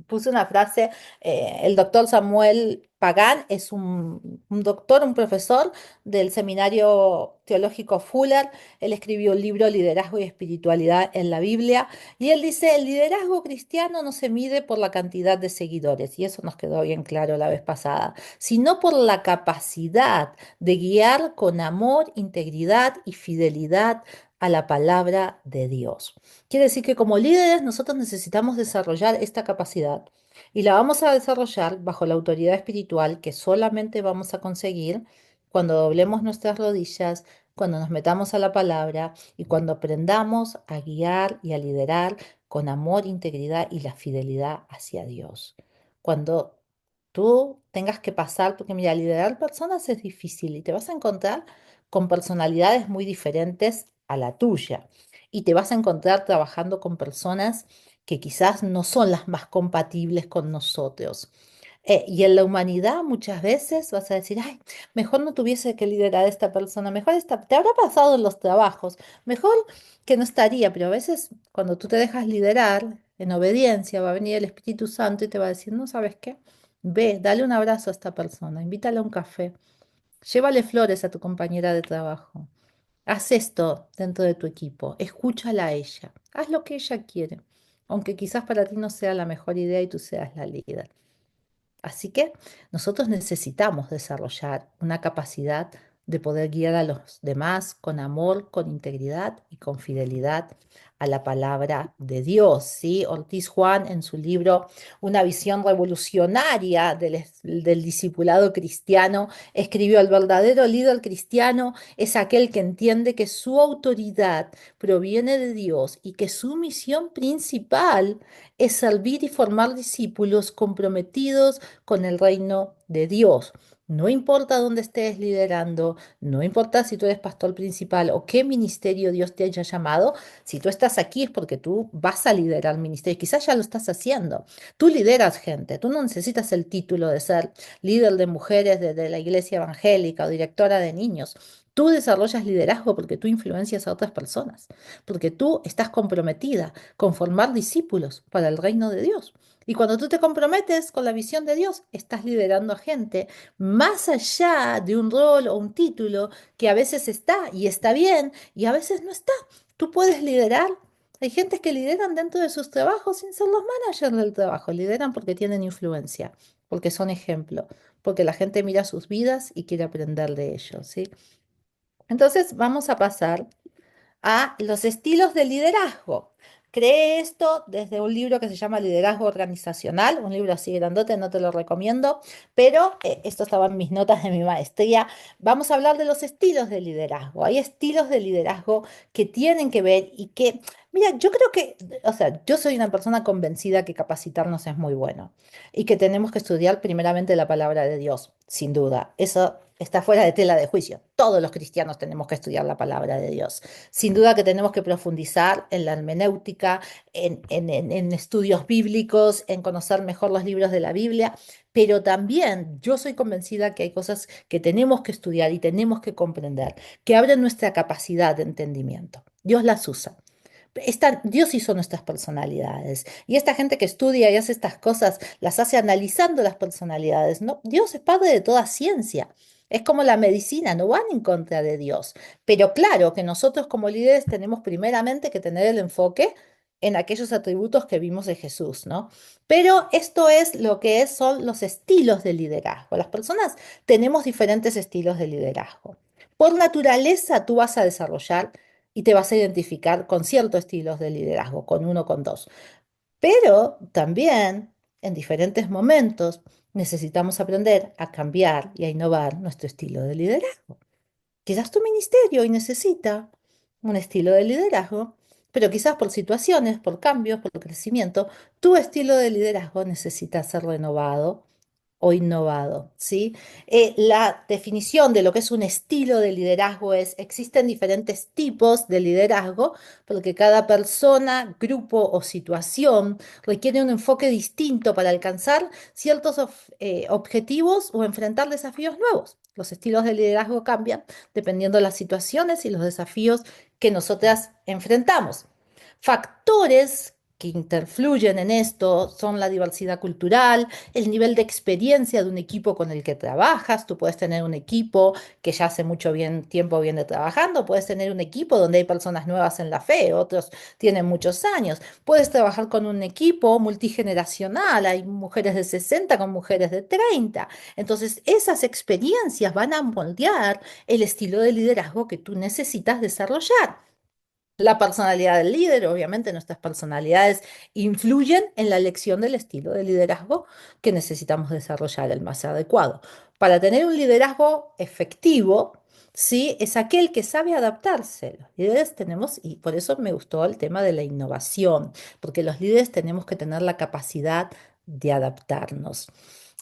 Puse una frase, el doctor Samuel Pagán es un doctor, un profesor del Seminario Teológico Fuller. Él escribió un libro, Liderazgo y Espiritualidad en la Biblia, y él dice, el liderazgo cristiano no se mide por la cantidad de seguidores, y eso nos quedó bien claro la vez pasada, sino por la capacidad de guiar con amor, integridad y fidelidad a la palabra de Dios. Quiere decir que como líderes nosotros necesitamos desarrollar esta capacidad y la vamos a desarrollar bajo la autoridad espiritual que solamente vamos a conseguir cuando doblemos nuestras rodillas, cuando nos metamos a la palabra y cuando aprendamos a guiar y a liderar con amor, integridad y la fidelidad hacia Dios. Cuando tú tengas que pasar, porque mira, liderar personas es difícil y te vas a encontrar con personalidades muy diferentes a la tuya y te vas a encontrar trabajando con personas que quizás no son las más compatibles con nosotros. Y en la humanidad muchas veces vas a decir, ay, mejor no tuviese que liderar a esta persona, mejor te habrá pasado en los trabajos, mejor que no estaría, pero a veces cuando tú te dejas liderar en obediencia va a venir el Espíritu Santo y te va a decir, no sabes qué, ve, dale un abrazo a esta persona, invítala a un café, llévale flores a tu compañera de trabajo. Haz esto dentro de tu equipo, escúchala a ella, haz lo que ella quiere, aunque quizás para ti no sea la mejor idea y tú seas la líder. Así que nosotros necesitamos desarrollar una capacidad de poder guiar a los demás con amor, con integridad y con fidelidad a la palabra de Dios, ¿sí? Ortiz Juan en su libro Una visión revolucionaria del discipulado cristiano escribió: el verdadero líder cristiano es aquel que entiende que su autoridad proviene de Dios y que su misión principal es servir y formar discípulos comprometidos con el reino de Dios. No importa dónde estés liderando, no importa si tú eres pastor principal o qué ministerio Dios te haya llamado, si tú estás aquí es porque tú vas a liderar ministerio, quizás ya lo estás haciendo. Tú lideras gente, tú no necesitas el título de ser líder de mujeres de la iglesia evangélica o directora de niños. Tú desarrollas liderazgo porque tú influencias a otras personas, porque tú estás comprometida con formar discípulos para el reino de Dios. Y cuando tú te comprometes con la visión de Dios, estás liderando a gente más allá de un rol o un título que a veces está y está bien y a veces no está. Tú puedes liderar. Hay gente que lideran dentro de sus trabajos sin ser los managers del trabajo. Lideran porque tienen influencia, porque son ejemplo, porque la gente mira sus vidas y quiere aprender de ellos, ¿sí? Entonces vamos a pasar a los estilos de liderazgo. Creé esto desde un libro que se llama Liderazgo Organizacional, un libro así grandote, no te lo recomiendo, pero esto estaba en mis notas de mi maestría. Vamos a hablar de los estilos de liderazgo. Hay estilos de liderazgo que tienen que ver y que, mira, yo creo que, o sea, yo soy una persona convencida que capacitarnos es muy bueno y que tenemos que estudiar primeramente la palabra de Dios, sin duda. Eso está fuera de tela de juicio. Todos los cristianos tenemos que estudiar la palabra de Dios. Sin duda que tenemos que profundizar en la hermenéutica, en estudios bíblicos, en conocer mejor los libros de la Biblia, pero también yo soy convencida que hay cosas que tenemos que estudiar y tenemos que comprender, que abren nuestra capacidad de entendimiento. Dios las usa. Dios hizo nuestras personalidades y esta gente que estudia y hace estas cosas las hace analizando las personalidades, ¿no? Dios es padre de toda ciencia. Es como la medicina, no van en contra de Dios. Pero claro que nosotros como líderes tenemos primeramente que tener el enfoque en aquellos atributos que vimos de Jesús, ¿no? Pero esto es lo que son los estilos de liderazgo. Las personas tenemos diferentes estilos de liderazgo. Por naturaleza, tú vas a desarrollar y te vas a identificar con ciertos estilos de liderazgo, con uno, con dos. Pero también, en diferentes momentos, necesitamos aprender a cambiar y a innovar nuestro estilo de liderazgo. Quizás tu ministerio hoy necesita un estilo de liderazgo, pero quizás por situaciones, por cambios, por crecimiento, tu estilo de liderazgo necesita ser renovado o innovado, ¿sí? La definición de lo que es un estilo de liderazgo es, existen diferentes tipos de liderazgo, porque cada persona, grupo o situación requiere un enfoque distinto para alcanzar ciertos objetivos o enfrentar desafíos nuevos. Los estilos de liderazgo cambian dependiendo de las situaciones y los desafíos que nosotras enfrentamos. Factores que interfluyen en esto son la diversidad cultural, el nivel de experiencia de un equipo con el que trabajas. Tú puedes tener un equipo que ya hace mucho tiempo viene trabajando, puedes tener un equipo donde hay personas nuevas en la fe, otros tienen muchos años. Puedes trabajar con un equipo multigeneracional, hay mujeres de 60 con mujeres de 30. Entonces, esas experiencias van a moldear el estilo de liderazgo que tú necesitas desarrollar. La personalidad del líder, obviamente nuestras personalidades influyen en la elección del estilo de liderazgo que necesitamos desarrollar, el más adecuado. Para tener un liderazgo efectivo, ¿sí? Es aquel que sabe adaptarse. Los líderes tenemos, y por eso me gustó el tema de la innovación, porque los líderes tenemos que tener la capacidad de adaptarnos.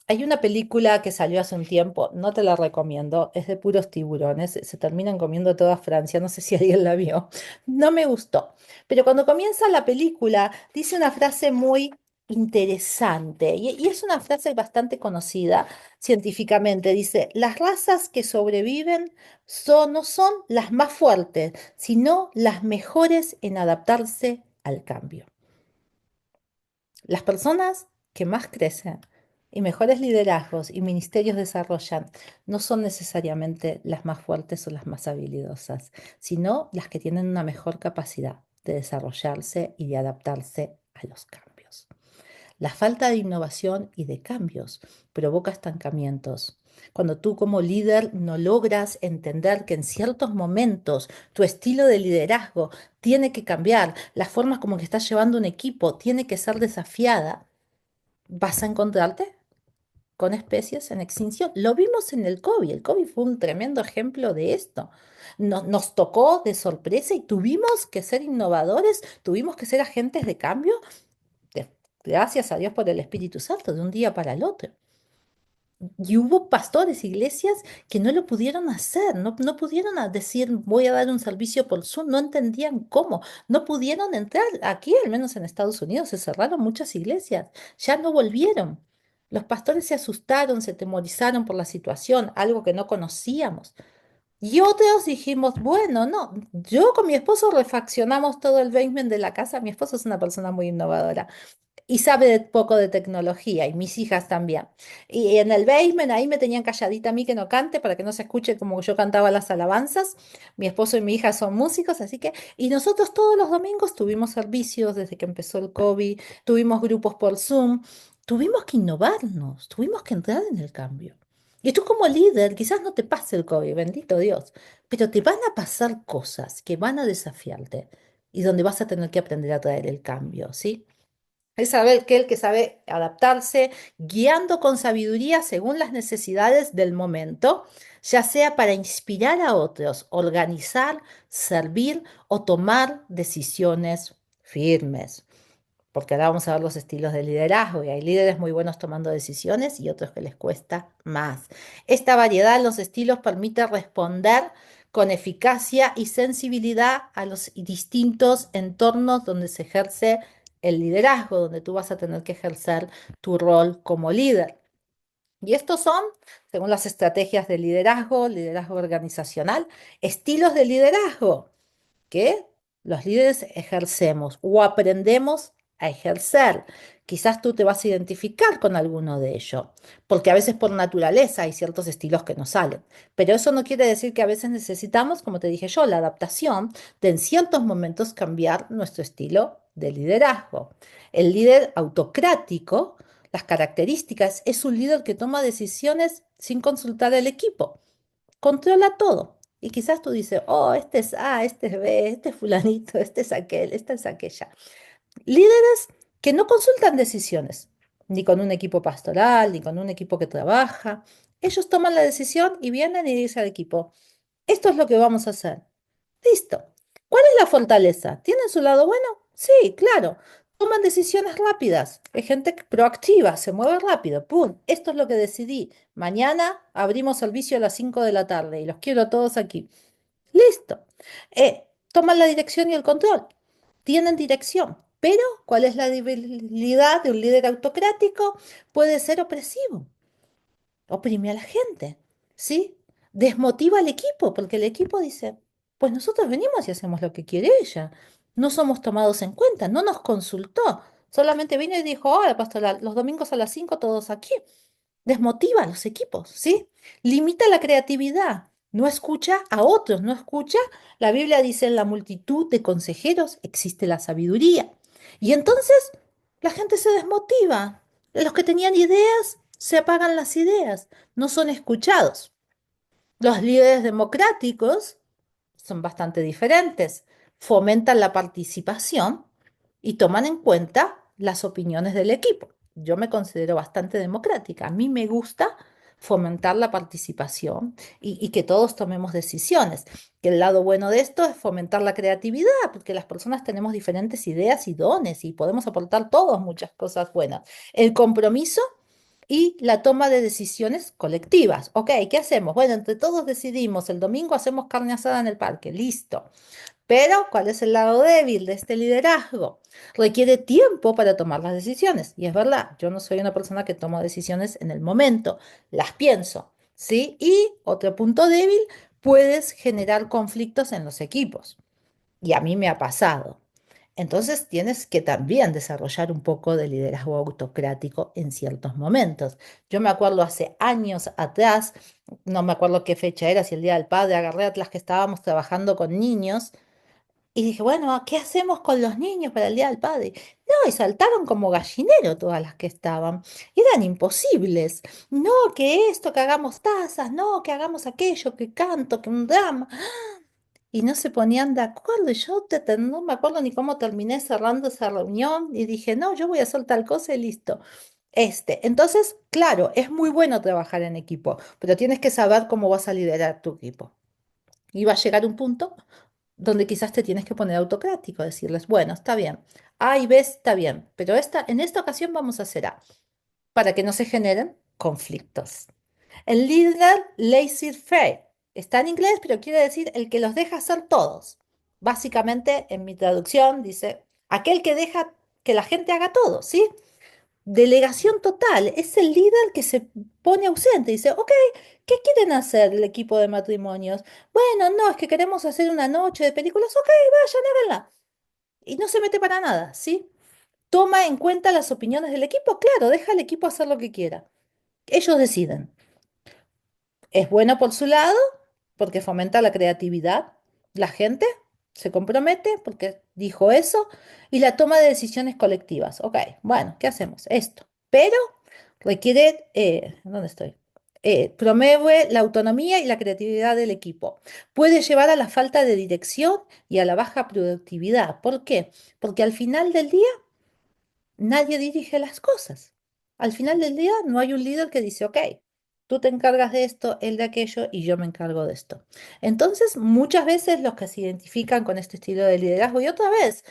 Hay una película que salió hace un tiempo, no te la recomiendo, es de puros tiburones, se terminan comiendo toda Francia, no sé si alguien la vio, no me gustó. Pero cuando comienza la película, dice una frase muy interesante y es una frase bastante conocida científicamente. Dice, las razas que sobreviven no son las más fuertes, sino las mejores en adaptarse al cambio. Las personas que más crecen y mejores liderazgos y ministerios desarrollan no son necesariamente las más fuertes o las más habilidosas, sino las que tienen una mejor capacidad de desarrollarse y de adaptarse a los cambios. La falta de innovación y de cambios provoca estancamientos. Cuando tú como líder no logras entender que en ciertos momentos tu estilo de liderazgo tiene que cambiar, las formas como que estás llevando un equipo tiene que ser desafiada, vas a encontrarte con especies en extinción. Lo vimos en el COVID. El COVID fue un tremendo ejemplo de esto. Nos tocó de sorpresa y tuvimos que ser innovadores, tuvimos que ser agentes de cambio gracias a Dios por el Espíritu Santo, de un día para el otro. Y hubo pastores, iglesias que no lo pudieron hacer, no pudieron decir voy a dar un servicio por Zoom, no entendían cómo, no pudieron entrar. Aquí, al menos en Estados Unidos, se cerraron muchas iglesias, ya no volvieron. Los pastores se asustaron, se temorizaron por la situación, algo que no conocíamos. Y otros dijimos, bueno, no, yo con mi esposo refaccionamos todo el basement de la casa, mi esposo es una persona muy innovadora y sabe poco de tecnología, y mis hijas también. Y en el basement ahí me tenían calladita a mí que no cante para que no se escuche como yo cantaba las alabanzas. Mi esposo y mi hija son músicos, así que, y nosotros todos los domingos tuvimos servicios desde que empezó el COVID, tuvimos grupos por Zoom, tuvimos que innovarnos, tuvimos que entrar en el cambio. Y tú como líder, quizás no te pase el COVID, bendito Dios, pero te van a pasar cosas que van a desafiarte y donde vas a tener que aprender a traer el cambio, ¿sí? Es saber que el que sabe adaptarse, guiando con sabiduría según las necesidades del momento, ya sea para inspirar a otros, organizar, servir o tomar decisiones firmes. Porque ahora vamos a ver los estilos de liderazgo y hay líderes muy buenos tomando decisiones y otros que les cuesta más. Esta variedad en los estilos permite responder con eficacia y sensibilidad a los distintos entornos donde se ejerce el liderazgo, donde tú vas a tener que ejercer tu rol como líder. Y estos son, según las estrategias de liderazgo, liderazgo organizacional, estilos de liderazgo que Los líderes ejercemos o aprendemos a ejercer. Quizás tú te vas a identificar con alguno de ellos, porque a veces por naturaleza hay ciertos estilos que nos salen. Pero eso no quiere decir que a veces necesitamos, como te dije yo, la adaptación de en ciertos momentos cambiar nuestro estilo de liderazgo. El líder autocrático, las características, es un líder que toma decisiones sin consultar al equipo, controla todo. Y quizás tú dices, oh, este es A, este es B, este es fulanito, este es aquel, esta es aquella. Líderes que no consultan decisiones, ni con un equipo pastoral, ni con un equipo que trabaja. Ellos toman la decisión y vienen y dicen al equipo, esto es lo que vamos a hacer. Listo. ¿Cuál es la fortaleza? ¿Tienen su lado bueno? Sí, claro. Toman decisiones rápidas. Hay gente proactiva, se mueve rápido. ¡Pum! Esto es lo que decidí. Mañana abrimos servicio a las 5 de la tarde y los quiero a todos aquí. Listo. Toman la dirección y el control. Tienen dirección. Pero, ¿cuál es la debilidad de un líder autocrático? Puede ser opresivo, oprime a la gente, ¿sí? Desmotiva al equipo, porque el equipo dice, pues nosotros venimos y hacemos lo que quiere ella. No somos tomados en cuenta, no nos consultó. Solamente vino y dijo, hola, pastora, los domingos a las 5 todos aquí. Desmotiva a los equipos, ¿sí? Limita la creatividad, no escucha a otros, no escucha. La Biblia dice, en la multitud de consejeros existe la sabiduría. Y entonces la gente se desmotiva. Los que tenían ideas, se apagan las ideas, no son escuchados. Los líderes democráticos son bastante diferentes. Fomentan la participación y toman en cuenta las opiniones del equipo. Yo me considero bastante democrática. A mí me gusta fomentar la participación y que todos tomemos decisiones. Que el lado bueno de esto es fomentar la creatividad, porque las personas tenemos diferentes ideas y dones y podemos aportar todos muchas cosas buenas. El compromiso y la toma de decisiones colectivas. Ok, ¿qué hacemos? Bueno, entre todos decidimos, el domingo hacemos carne asada en el parque, listo. Pero, ¿cuál es el lado débil de este liderazgo? Requiere tiempo para tomar las decisiones. Y es verdad, yo no soy una persona que toma decisiones en el momento, las pienso, ¿sí? Y otro punto débil, puedes generar conflictos en los equipos. Y a mí me ha pasado. Entonces tienes que también desarrollar un poco de liderazgo autocrático en ciertos momentos. Yo me acuerdo hace años atrás, no me acuerdo qué fecha era, si el Día del Padre, agarré a las que estábamos trabajando con niños y dije, bueno, ¿qué hacemos con los niños para el Día del Padre? No, y saltaron como gallinero todas las que estaban. Eran imposibles. No, que esto, que hagamos tazas, no, que hagamos aquello, que canto, que un drama. Y no se ponían de acuerdo. Y yo no me acuerdo ni cómo terminé cerrando esa reunión y dije, no, yo voy a hacer tal cosa y listo. Entonces, claro, es muy bueno trabajar en equipo, pero tienes que saber cómo vas a liderar tu equipo. Y va a llegar un punto donde quizás te tienes que poner autocrático, decirles, bueno, está bien, A y B está bien, pero en esta ocasión vamos a hacer A, para que no se generen conflictos. El líder laissez-faire está en inglés, pero quiere decir el que los deja hacer todos. Básicamente, en mi traducción dice, aquel que deja que la gente haga todo, ¿sí? Delegación total, es el líder que se pone ausente, dice, ok, ¿qué quieren hacer el equipo de matrimonios? Bueno, no, es que queremos hacer una noche de películas, ok, vayan, háganla. Y no se mete para nada, ¿sí? Toma en cuenta las opiniones del equipo, claro, deja al equipo hacer lo que quiera. Ellos deciden. Es bueno por su lado, porque fomenta la creatividad. La gente se compromete porque dijo eso y la toma de decisiones colectivas. Ok, bueno, ¿qué hacemos? Esto. Pero requiere, ¿dónde estoy? Promueve la autonomía y la creatividad del equipo. Puede llevar a la falta de dirección y a la baja productividad. ¿Por qué? Porque al final del día nadie dirige las cosas. Al final del día no hay un líder que dice, ok, tú te encargas de esto, él de aquello y yo me encargo de esto. Entonces, muchas veces los que se identifican con este estilo de liderazgo, y otra vez,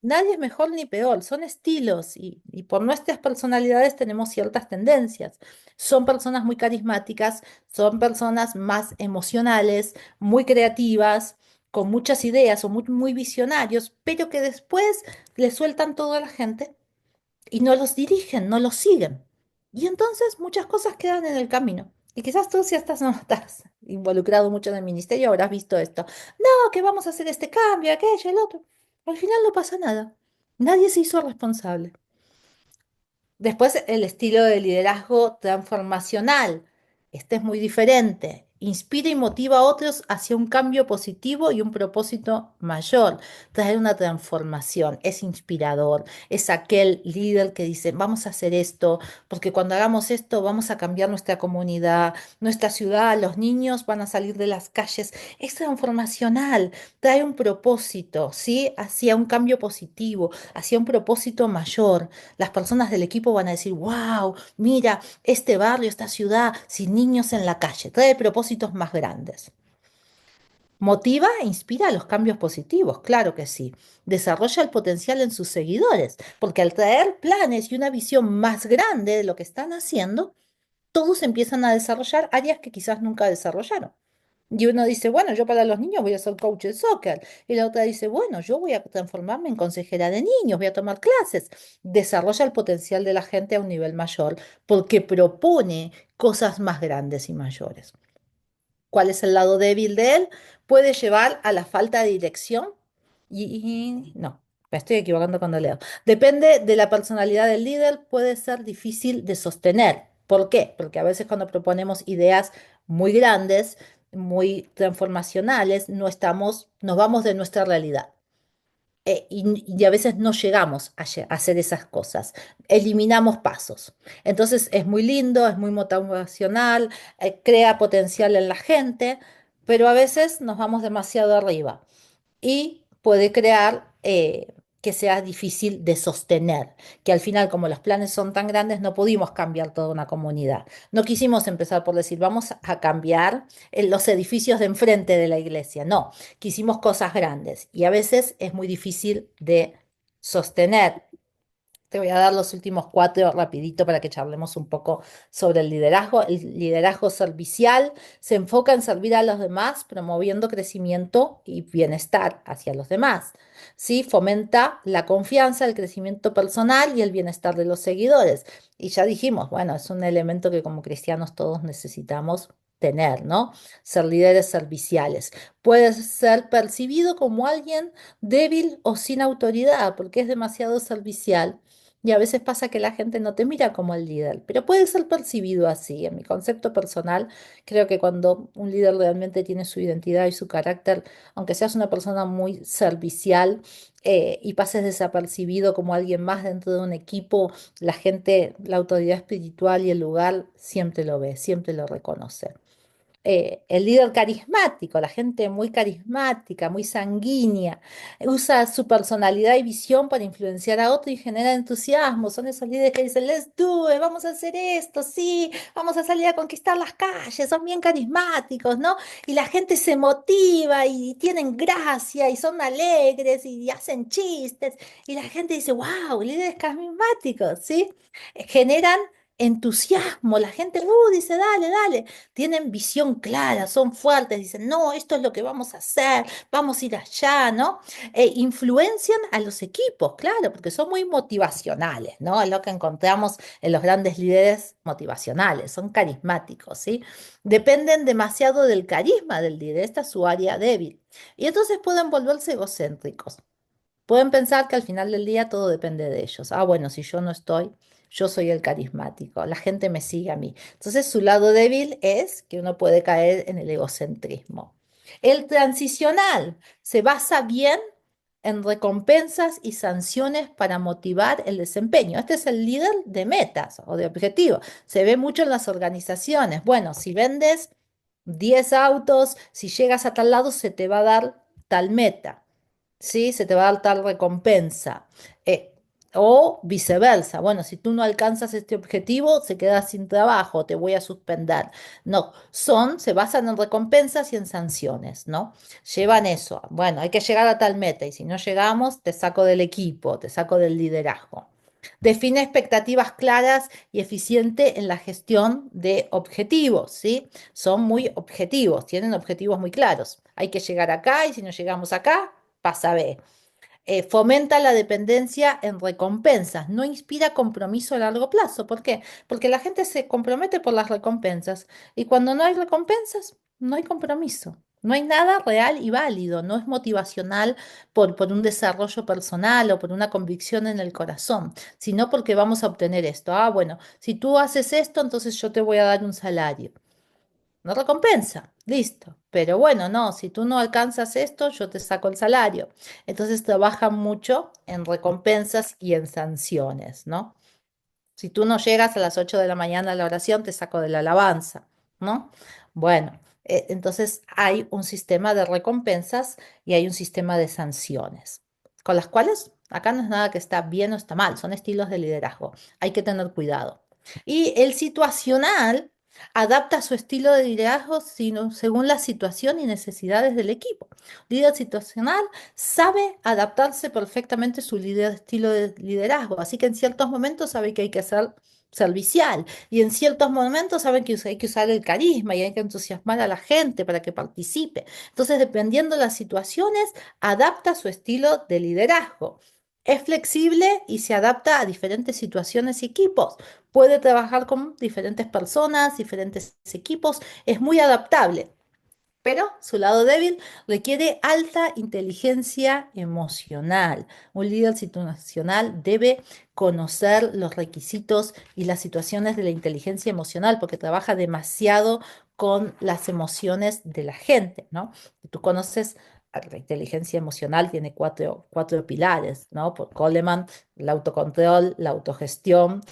nadie es mejor ni peor, son estilos y por nuestras personalidades tenemos ciertas tendencias. Son personas muy carismáticas, son personas más emocionales, muy creativas, con muchas ideas o muy visionarios, pero que después le sueltan todo a la gente y no los dirigen, no los siguen. Y entonces muchas cosas quedan en el camino. Y quizás tú sí estás notas involucrado mucho en el ministerio, habrás visto esto. No, que vamos a hacer este cambio, aquello, el otro. Al final no pasa nada. Nadie se hizo responsable. Después el estilo de liderazgo transformacional. Este es muy diferente. Inspira y motiva a otros hacia un cambio positivo y un propósito mayor. Traer una transformación. Es inspirador. Es aquel líder que dice, vamos a hacer esto, porque cuando hagamos esto vamos a cambiar nuestra comunidad, nuestra ciudad, los niños van a salir de las calles. Es transformacional. Trae un propósito, ¿sí? Hacia un cambio positivo, hacia un propósito mayor. Las personas del equipo van a decir, wow, mira, este barrio, esta ciudad, sin niños en la calle, trae propósitos más grandes. Motiva e inspira a los cambios positivos, claro que sí. Desarrolla el potencial en sus seguidores, porque al traer planes y una visión más grande de lo que están haciendo, todos empiezan a desarrollar áreas que quizás nunca desarrollaron. Y uno dice, bueno, yo para los niños voy a ser coach de soccer. Y la otra dice, bueno, yo voy a transformarme en consejera de niños, voy a tomar clases. Desarrolla el potencial de la gente a un nivel mayor porque propone cosas más grandes y mayores. ¿Cuál es el lado débil de él? Puede llevar a la falta de dirección no, me estoy equivocando cuando leo. Depende de la personalidad del líder, puede ser difícil de sostener. ¿Por qué? Porque a veces cuando proponemos ideas muy grandes, muy transformacionales, no estamos, nos vamos de nuestra realidad. Y a veces no llegamos a hacer esas cosas, eliminamos pasos. Entonces es muy lindo, es muy motivacional, crea potencial en la gente, pero a veces nos vamos demasiado arriba y puede crear que sea difícil de sostener, que al final, como los planes son tan grandes, no pudimos cambiar toda una comunidad. No quisimos empezar por decir, vamos a cambiar los edificios de enfrente de la iglesia. No, quisimos cosas grandes y a veces es muy difícil de sostener. Te voy a dar los últimos cuatro rapidito para que charlemos un poco sobre el liderazgo. El liderazgo servicial se enfoca en servir a los demás, promoviendo crecimiento y bienestar hacia los demás. ¿Sí? Fomenta la confianza, el crecimiento personal y el bienestar de los seguidores. Y ya dijimos, bueno, es un elemento que como cristianos todos necesitamos tener, ¿no? Ser líderes serviciales. Puede ser percibido como alguien débil o sin autoridad porque es demasiado servicial. Y a veces pasa que la gente no te mira como el líder, pero puede ser percibido así. En mi concepto personal, creo que cuando un líder realmente tiene su identidad y su carácter, aunque seas una persona muy servicial y pases desapercibido como alguien más dentro de un equipo, la gente, la autoridad espiritual y el lugar siempre lo ve, siempre lo reconoce. El líder carismático, la gente muy carismática, muy sanguínea, usa su personalidad y visión para influenciar a otro y genera entusiasmo. Son esos líderes que dicen, let's do it, vamos a hacer esto, sí, vamos a salir a conquistar las calles, son bien carismáticos, ¿no? Y la gente se motiva y tienen gracia y son alegres y hacen chistes y la gente dice, wow, líderes carismáticos, ¿sí? Generan entusiasmo, la gente, dice, dale, dale, tienen visión clara, son fuertes, dicen, no, esto es lo que vamos a hacer, vamos a ir allá, ¿no? Influencian a los equipos, claro, porque son muy motivacionales, ¿no? Es lo que encontramos en los grandes líderes motivacionales, son carismáticos, ¿sí? Dependen demasiado del carisma del líder, esta es su área débil. Y entonces pueden volverse egocéntricos. Pueden pensar que al final del día todo depende de ellos. Ah, bueno, si yo no estoy, yo soy el carismático, la gente me sigue a mí. Entonces su lado débil es que uno puede caer en el egocentrismo. El transicional se basa bien en recompensas y sanciones para motivar el desempeño. Este es el líder de metas o de objetivos. Se ve mucho en las organizaciones. Bueno, si vendes 10 autos, si llegas a tal lado, se te va a dar tal meta. ¿Sí? Se te va a dar tal recompensa. Eh, o viceversa. Bueno, si tú no alcanzas este objetivo, se quedas sin trabajo, te voy a suspender. No, se basan en recompensas y en sanciones, ¿no? Llevan eso. Bueno, hay que llegar a tal meta y si no llegamos, te saco del equipo, te saco del liderazgo. Define expectativas claras y eficiente en la gestión de objetivos, ¿sí? Son muy objetivos, tienen objetivos muy claros. Hay que llegar acá y si no llegamos acá, pasa B. Fomenta la dependencia en recompensas, no inspira compromiso a largo plazo. ¿Por qué? Porque la gente se compromete por las recompensas y cuando no hay recompensas, no hay compromiso. No hay nada real y válido, no es motivacional por un desarrollo personal o por una convicción en el corazón, sino porque vamos a obtener esto. Ah, bueno, si tú haces esto, entonces yo te voy a dar un salario. No recompensa, listo. Pero bueno, no, si tú no alcanzas esto, yo te saco el salario. Entonces trabajan mucho en recompensas y en sanciones, ¿no? Si tú no llegas a las 8 de la mañana a la oración, te saco de la alabanza, ¿no? Bueno, entonces hay un sistema de recompensas y hay un sistema de sanciones, con las cuales acá no es nada que está bien o está mal, son estilos de liderazgo. Hay que tener cuidado. Y el situacional adapta su estilo de liderazgo según la situación y necesidades del equipo. Líder situacional sabe adaptarse perfectamente su estilo de liderazgo, así que en ciertos momentos sabe que hay que ser servicial y en ciertos momentos sabe que hay que usar el carisma y hay que entusiasmar a la gente para que participe. Entonces, dependiendo de las situaciones, adapta su estilo de liderazgo. Es flexible y se adapta a diferentes situaciones y equipos. Puede trabajar con diferentes personas, diferentes equipos. Es muy adaptable. Pero su lado débil requiere alta inteligencia emocional. Un líder situacional debe conocer los requisitos y las situaciones de la inteligencia emocional porque trabaja demasiado con las emociones de la gente, ¿no? Tú conoces, la inteligencia emocional tiene cuatro pilares, ¿no? Por Goleman, el autocontrol, la autogestión,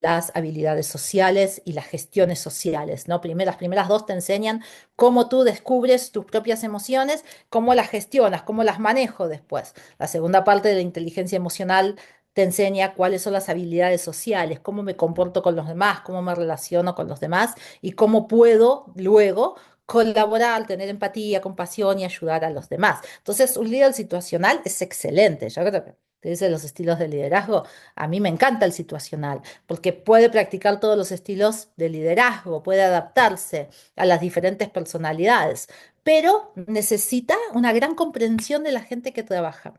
las habilidades sociales y las gestiones sociales, ¿no? Las primeras dos te enseñan cómo tú descubres tus propias emociones, cómo las gestionas, cómo las manejo después. La segunda parte de la inteligencia emocional te enseña cuáles son las habilidades sociales, cómo me comporto con los demás, cómo me relaciono con los demás y cómo puedo luego colaborar, tener empatía, compasión y ayudar a los demás. Entonces, un líder situacional es excelente. Yo creo que te dice los estilos de liderazgo. A mí me encanta el situacional porque puede practicar todos los estilos de liderazgo, puede adaptarse a las diferentes personalidades, pero necesita una gran comprensión de la gente que trabaja.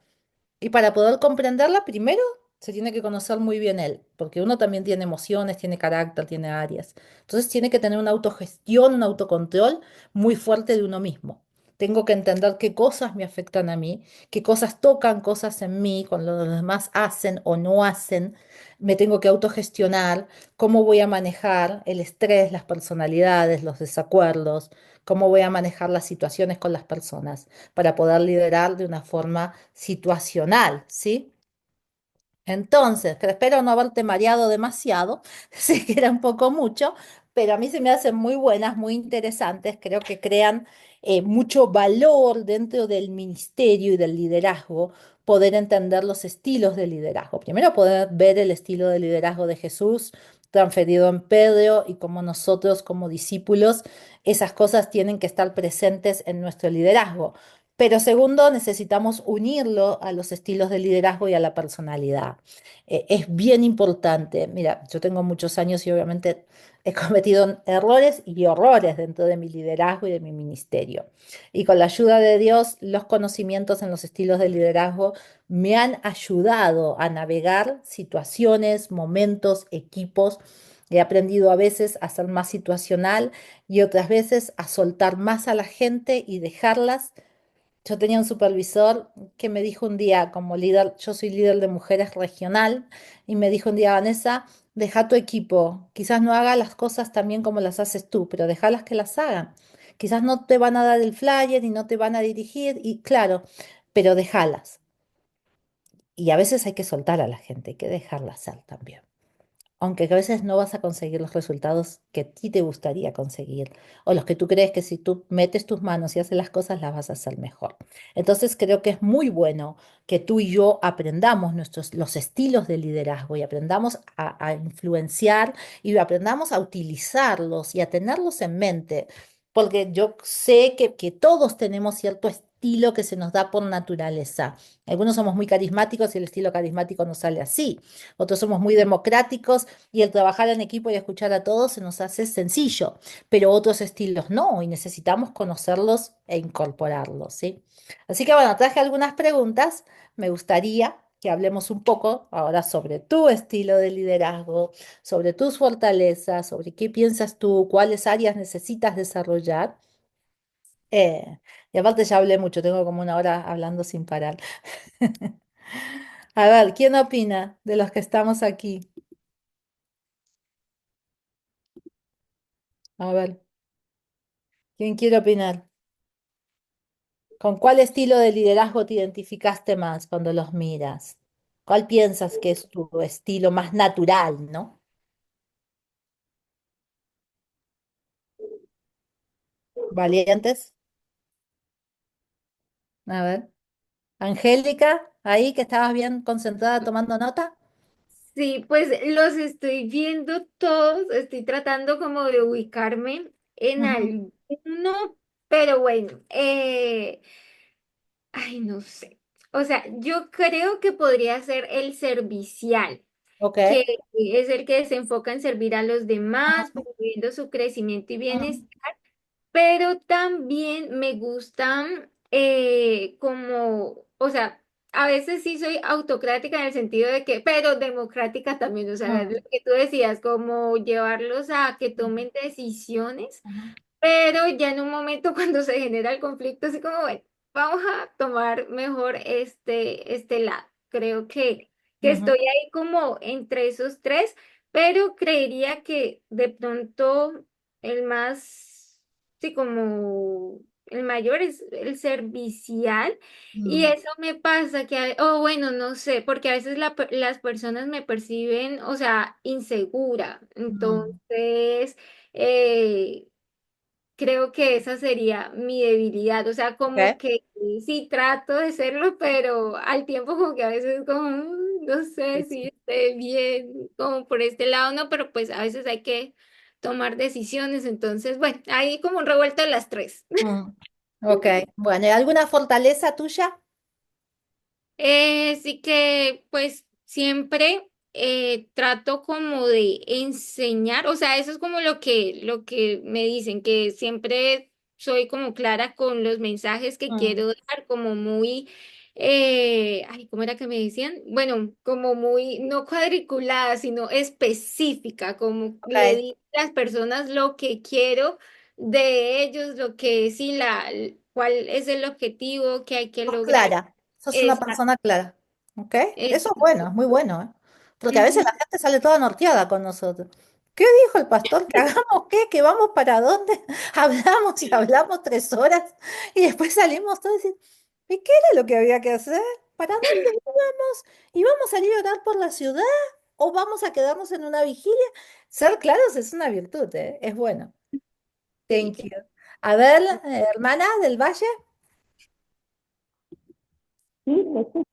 Y para poder comprenderla, primero se tiene que conocer muy bien él, porque uno también tiene emociones, tiene carácter, tiene áreas. Entonces tiene que tener una autogestión, un autocontrol muy fuerte de uno mismo. Tengo que entender qué cosas me afectan a mí, qué cosas tocan cosas en mí, cuando los demás hacen o no hacen. Me tengo que autogestionar, cómo voy a manejar el estrés, las personalidades, los desacuerdos, cómo voy a manejar las situaciones con las personas para poder liderar de una forma situacional, ¿sí? Entonces, que espero no haberte mareado demasiado, sé que era un poco mucho, pero a mí se me hacen muy buenas, muy interesantes, creo que crean mucho valor dentro del ministerio y del liderazgo, poder entender los estilos de liderazgo. Primero, poder ver el estilo de liderazgo de Jesús transferido en Pedro y cómo nosotros como discípulos, esas cosas tienen que estar presentes en nuestro liderazgo. Pero segundo, necesitamos unirlo a los estilos de liderazgo y a la personalidad. Es bien importante. Mira, yo tengo muchos años y obviamente he cometido errores y horrores dentro de mi liderazgo y de mi ministerio. Y con la ayuda de Dios, los conocimientos en los estilos de liderazgo me han ayudado a navegar situaciones, momentos, equipos. He aprendido a veces a ser más situacional y otras veces a soltar más a la gente y dejarlas. Yo tenía un supervisor que me dijo un día, como líder, yo soy líder de mujeres regional, y me dijo un día, Vanessa, deja tu equipo, quizás no haga las cosas tan bien como las haces tú, pero déjalas que las hagan. Quizás no te van a dar el flyer y no te van a dirigir, y claro, pero déjalas. Y a veces hay que soltar a la gente, hay que dejarla hacer también aunque a veces no vas a conseguir los resultados que a ti te gustaría conseguir, o los que tú crees que si tú metes tus manos y haces las cosas, las vas a hacer mejor. Entonces creo que es muy bueno que tú y yo aprendamos los estilos de liderazgo y aprendamos a influenciar y aprendamos a utilizarlos y a tenerlos en mente. Porque yo sé que todos tenemos cierto estilo que se nos da por naturaleza. Algunos somos muy carismáticos y el estilo carismático nos sale así. Otros somos muy democráticos y el trabajar en equipo y escuchar a todos se nos hace sencillo, pero otros estilos no, y necesitamos conocerlos e incorporarlos, ¿sí? Así que bueno, traje algunas preguntas. Me gustaría que hablemos un poco ahora sobre tu estilo de liderazgo, sobre tus fortalezas, sobre qué piensas tú, cuáles áreas necesitas desarrollar. Y aparte ya hablé mucho, tengo como una hora hablando sin parar. A ver, ¿quién opina de los que estamos aquí? A ver, ¿quién quiere opinar? ¿Con cuál estilo de liderazgo te identificaste más cuando los miras? ¿Cuál piensas que es tu estilo más natural, ¿no? ¿Valientes? A ver. Angélica, ahí que estabas bien concentrada tomando nota. Sí, pues los estoy viendo todos, estoy tratando como de ubicarme en Ujú. alguno, pero bueno, ay, no sé. O sea, yo creo que podría ser el servicial, Ok. que es el que se enfoca en servir a los demás, Ujú, promoviendo su crecimiento y ujú, bienestar. Pero también me gustan como, o sea, a veces sí soy autocrática en el sentido de que, pero democrática también, o sea, lo ujú, que tú decías, como llevarlos a que tomen decisiones, ujú, pero ya en un momento cuando se genera el conflicto, así como, bueno, vamos a tomar mejor este lado. Creo que ujú, estoy ahí como entre esos tres, pero creería que de pronto el más, sí, como el mayor es el servicial. Y ujú, eso me pasa que, oh, bueno, no sé, porque a veces las personas me perciben, o sea, insegura. ujú. Entonces, eh, creo que esa sería mi debilidad, o sea, como Ok. que sí trato de serlo, pero al tiempo como que a veces como, no Sí, sé si sí. esté bien, como por este lado, no, pero pues a veces hay que tomar decisiones, entonces, bueno, ahí como un revuelto de las tres. Mm, ok. Bueno, ¿y alguna fortaleza tuya? Sí que pues siempre trato como de enseñar, o sea, eso es como lo que me dicen, que siempre soy como clara con los mensajes que Mm, quiero dar, como muy, ay, ¿cómo era que me decían? Bueno, como muy, no cuadriculada, sino específica, como le ok. digo a las personas lo que quiero de ellos, lo que sí, cuál es el objetivo que hay que Sos lograr. clara. Sos una persona clara. ¿Ok? Eso es bueno, Exacto. es muy bueno, ¿eh? Porque a veces la Ujú. gente sale toda norteada con nosotros. ¿Qué dijo el pastor? ¿Que hagamos qué? ¿Que vamos para dónde? Hablamos y hablamos 3 horas y después salimos todos y decimos, ¿y qué era lo que había que hacer? ¿Para dónde íbamos? ¿Y vamos a salir a orar por la ciudad? ¿O vamos a quedarnos en una vigilia? Ser claros es una virtud, ¿eh? Es bueno. Sí. Thank you. A ver, hermana del Valle. Sí, me escucho.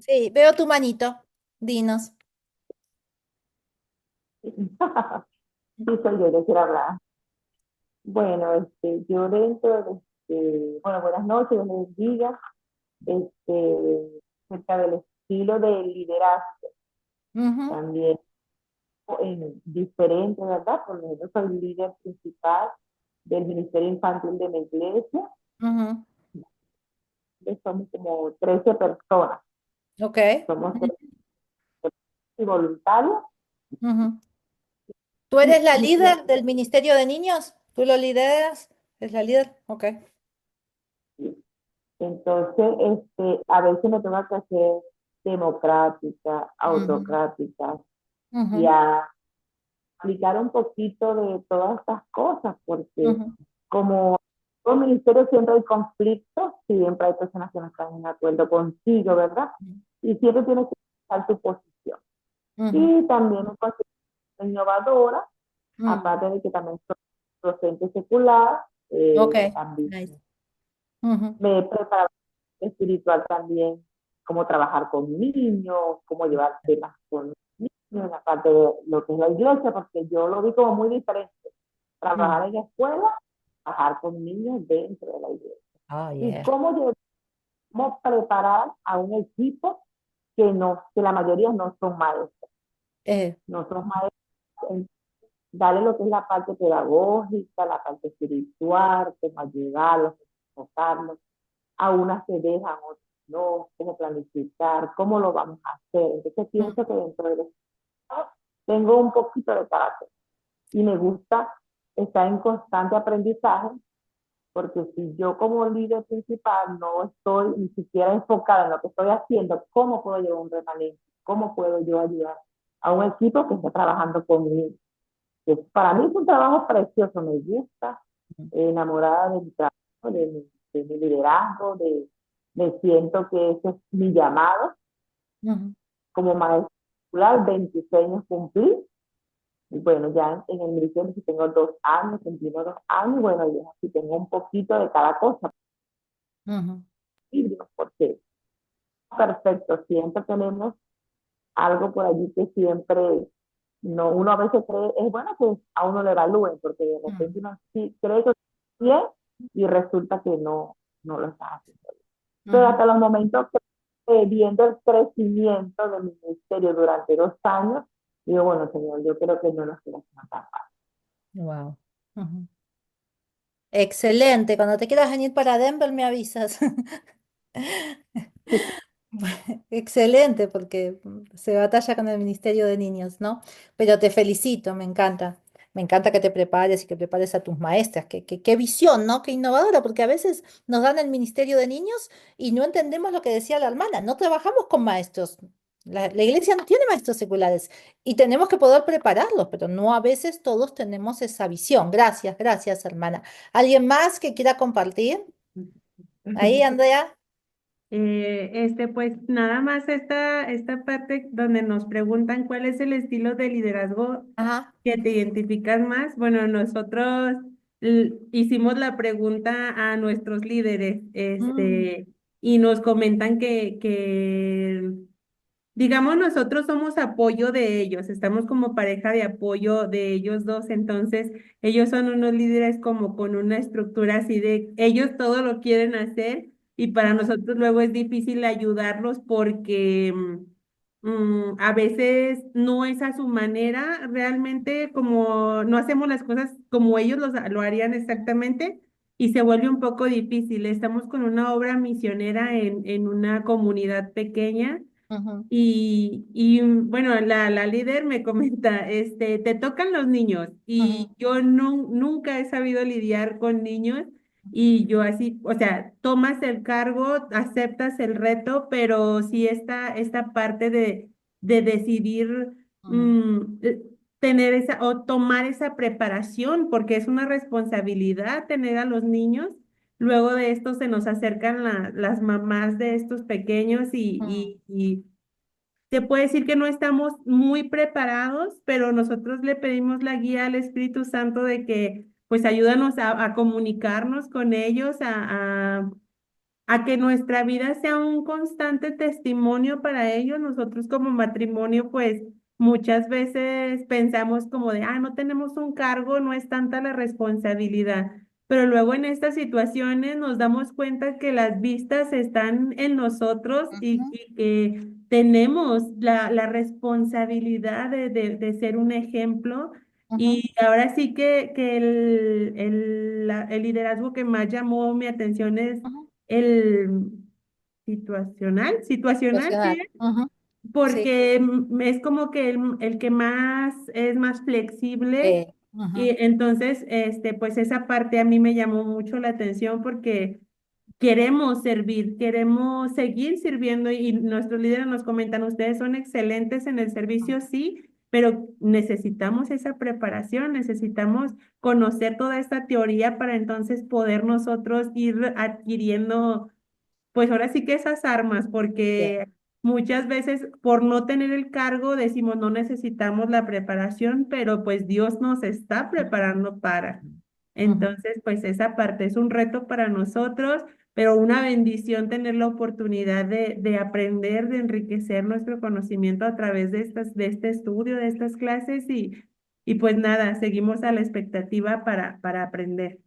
Sí, veo tu manito. Dinos. Sí, soy yo quiero hablar. Bueno, yo dentro de, bueno, buenas noches, Dios les bendiga, acerca del estilo de liderazgo, Ujú, también en diferente, ¿verdad? Por lo menos soy líder principal del Ministerio Infantil de la iglesia, ujú. somos como 13 personas, Ok. somos 13 voluntarios, Ujú. ¿Tú y eres la mi líder del Ministerio de Niños? ¿Tú lo lideras? ¿Es la líder? Ok. entonces, a veces me tengo que hacer democrática, Ujú, autocrática y ujú, a aplicar un poquito de todas estas cosas, porque ujú, como todo ministerio siempre hay conflictos, y siempre hay personas que no están en acuerdo contigo, ¿verdad? Y siempre tienes que buscar tu posición. ujú, Y también me considero innovadora, ujú. aparte de que también soy docente secular, Ok. también Nice. Ujú, me he preparado espiritual también, cómo trabajar con niños, cómo llevar temas con niños, en la parte de lo que es la iglesia, porque yo lo vi como muy diferente. ujú. Trabajar en la escuela, trabajar con niños dentro de la iglesia. Oh, Y yeah. cómo preparar a un equipo que la mayoría no son maestros, Eh, no son maestros, darle lo que es la parte pedagógica, la parte espiritual, cómo ayudarlos, enfocarlos. A unas se dejan, otras no, cómo planificar, cómo lo vamos a hacer. Entonces mm, pienso que dentro del Estado tengo un poquito de carácter y me gusta estar en constante aprendizaje porque si yo como líder principal no estoy ni siquiera enfocada en lo que estoy haciendo, ¿cómo puedo llevar un remanente? ¿Cómo puedo yo ayudar a un equipo que está trabajando conmigo? Que para mí es un trabajo precioso, me gusta, enamorada de mi trabajo, de mi liderazgo, me siento que ese es mi llamado Ujú. como maestra escolar, 26 años cumplí, y bueno, ya en el ministerio sí tengo 2 años, cumplimos 2 años, bueno, y así tengo un poquito de cada cosa, Ujú. porque perfecto, siempre tenemos algo por allí que siempre, no, uno a veces cree, es bueno que a uno le evalúen, porque de Ujú. repente uno sí cree que está bien y resulta que no lo está haciendo. Pero Ujú. hasta los momentos que, viendo el crecimiento de mi ministerio durante 2 años, digo, bueno, Señor, yo creo que no nos queda más. Wow. Ujú. Excelente. Cuando te quieras venir para Denver, me avisas. Excelente, porque se batalla con el Ministerio de Niños, ¿no? Pero te felicito, me encanta. Me encanta que te prepares y que prepares a tus maestras. Qué visión, ¿no? Qué innovadora, porque a veces nos dan el Ministerio de Niños y no entendemos lo que decía la hermana. No trabajamos con maestros. La iglesia no tiene maestros seculares y tenemos que poder prepararlos, pero no a veces todos tenemos esa visión. Gracias, gracias, hermana. ¿Alguien más que quiera compartir? Ahí, Andrea. Pues nada más esta parte donde nos preguntan cuál es el estilo de liderazgo Ajá. que te identificas más. Bueno, nosotros hicimos la pregunta a nuestros líderes, Mm, y nos comentan que digamos, nosotros somos apoyo de ellos, estamos como pareja de apoyo de ellos dos, entonces ellos son unos líderes como con una estructura así de, ellos todo lo quieren hacer y para ujú, nosotros luego es difícil ayudarlos porque a veces no es a su manera, realmente como no hacemos las cosas como ellos lo harían exactamente. Y se vuelve un poco difícil. Estamos con una obra misionera en una comunidad pequeña ujú, bueno, la líder me comenta, te tocan los niños y ujú, yo no, nunca he sabido lidiar con niños y yo así, o sea, tomas el cargo, aceptas el reto, pero sí esta parte de decidir ujú, tener esa o tomar esa preparación, porque es una responsabilidad tener a los niños. Luego de esto se nos acercan las mamás de estos pequeños ujú, y te puedo decir que no estamos muy preparados, pero nosotros le pedimos la guía al Espíritu Santo de que pues ayúdanos a comunicarnos con ellos, a que nuestra vida sea un constante testimonio para ellos. Nosotros como matrimonio, pues muchas veces pensamos como de, no tenemos un cargo, no es tanta la responsabilidad. Pero luego en estas situaciones nos damos cuenta que las vistas están en nosotros ujú, y que tenemos la responsabilidad de ser un ejemplo. ujú, Y ahora sí que el liderazgo que más llamó mi atención es ujú. el situacional, sí, Emocional. Ujú. Sí. porque es como que el que más es más flexible y Ujú, entonces, pues esa parte a mí me llamó mucho la atención porque queremos servir, queremos seguir sirviendo y nuestros líderes nos comentan, ustedes son excelentes en el servicio, sí, pero necesitamos esa preparación, necesitamos conocer toda esta teoría para entonces poder nosotros ir adquiriendo pues ahora sí que esas armas, bien. porque muchas veces por no tener el cargo decimos no necesitamos la preparación, pero pues Dios nos está preparando para. Ujú. Entonces, pues esa parte es un reto para nosotros, pero una bendición tener la oportunidad de aprender, de enriquecer nuestro conocimiento a través de este estudio, de estas clases y pues nada, seguimos a la expectativa para aprender.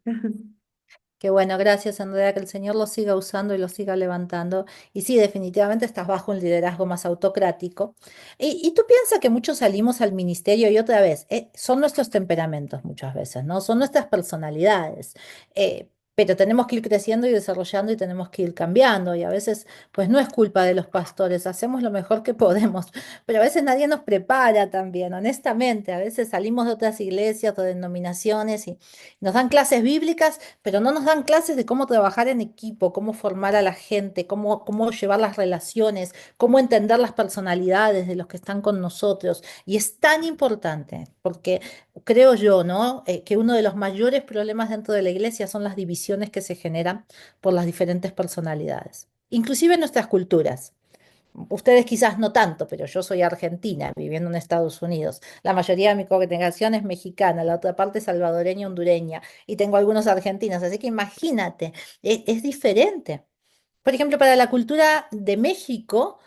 Qué bueno, gracias Andrea, que el Señor lo siga usando y lo siga levantando. Y sí, definitivamente estás bajo un liderazgo más autocrático. Y tú piensas que muchos salimos al ministerio y otra vez, son nuestros temperamentos muchas veces, ¿no? Son nuestras personalidades. pero tenemos que ir creciendo y desarrollando y tenemos que ir cambiando. Y a veces, pues no es culpa de los pastores, hacemos lo mejor que podemos, pero a veces nadie nos prepara también, honestamente. A veces salimos de otras iglesias o denominaciones y nos dan clases bíblicas, pero no nos dan clases de cómo trabajar en equipo, cómo formar a la gente, cómo llevar las relaciones, cómo entender las personalidades de los que están con nosotros. Y es tan importante, porque creo yo, ¿no? Que uno de los mayores problemas dentro de la iglesia son las divisiones que se generan por las diferentes personalidades, inclusive en nuestras culturas. Ustedes quizás no tanto, pero yo soy argentina, viviendo en Estados Unidos. La mayoría de mi congregación es mexicana, la otra parte es salvadoreña, hondureña, y tengo algunos argentinos, así que imagínate, es diferente. Por ejemplo, para la cultura de México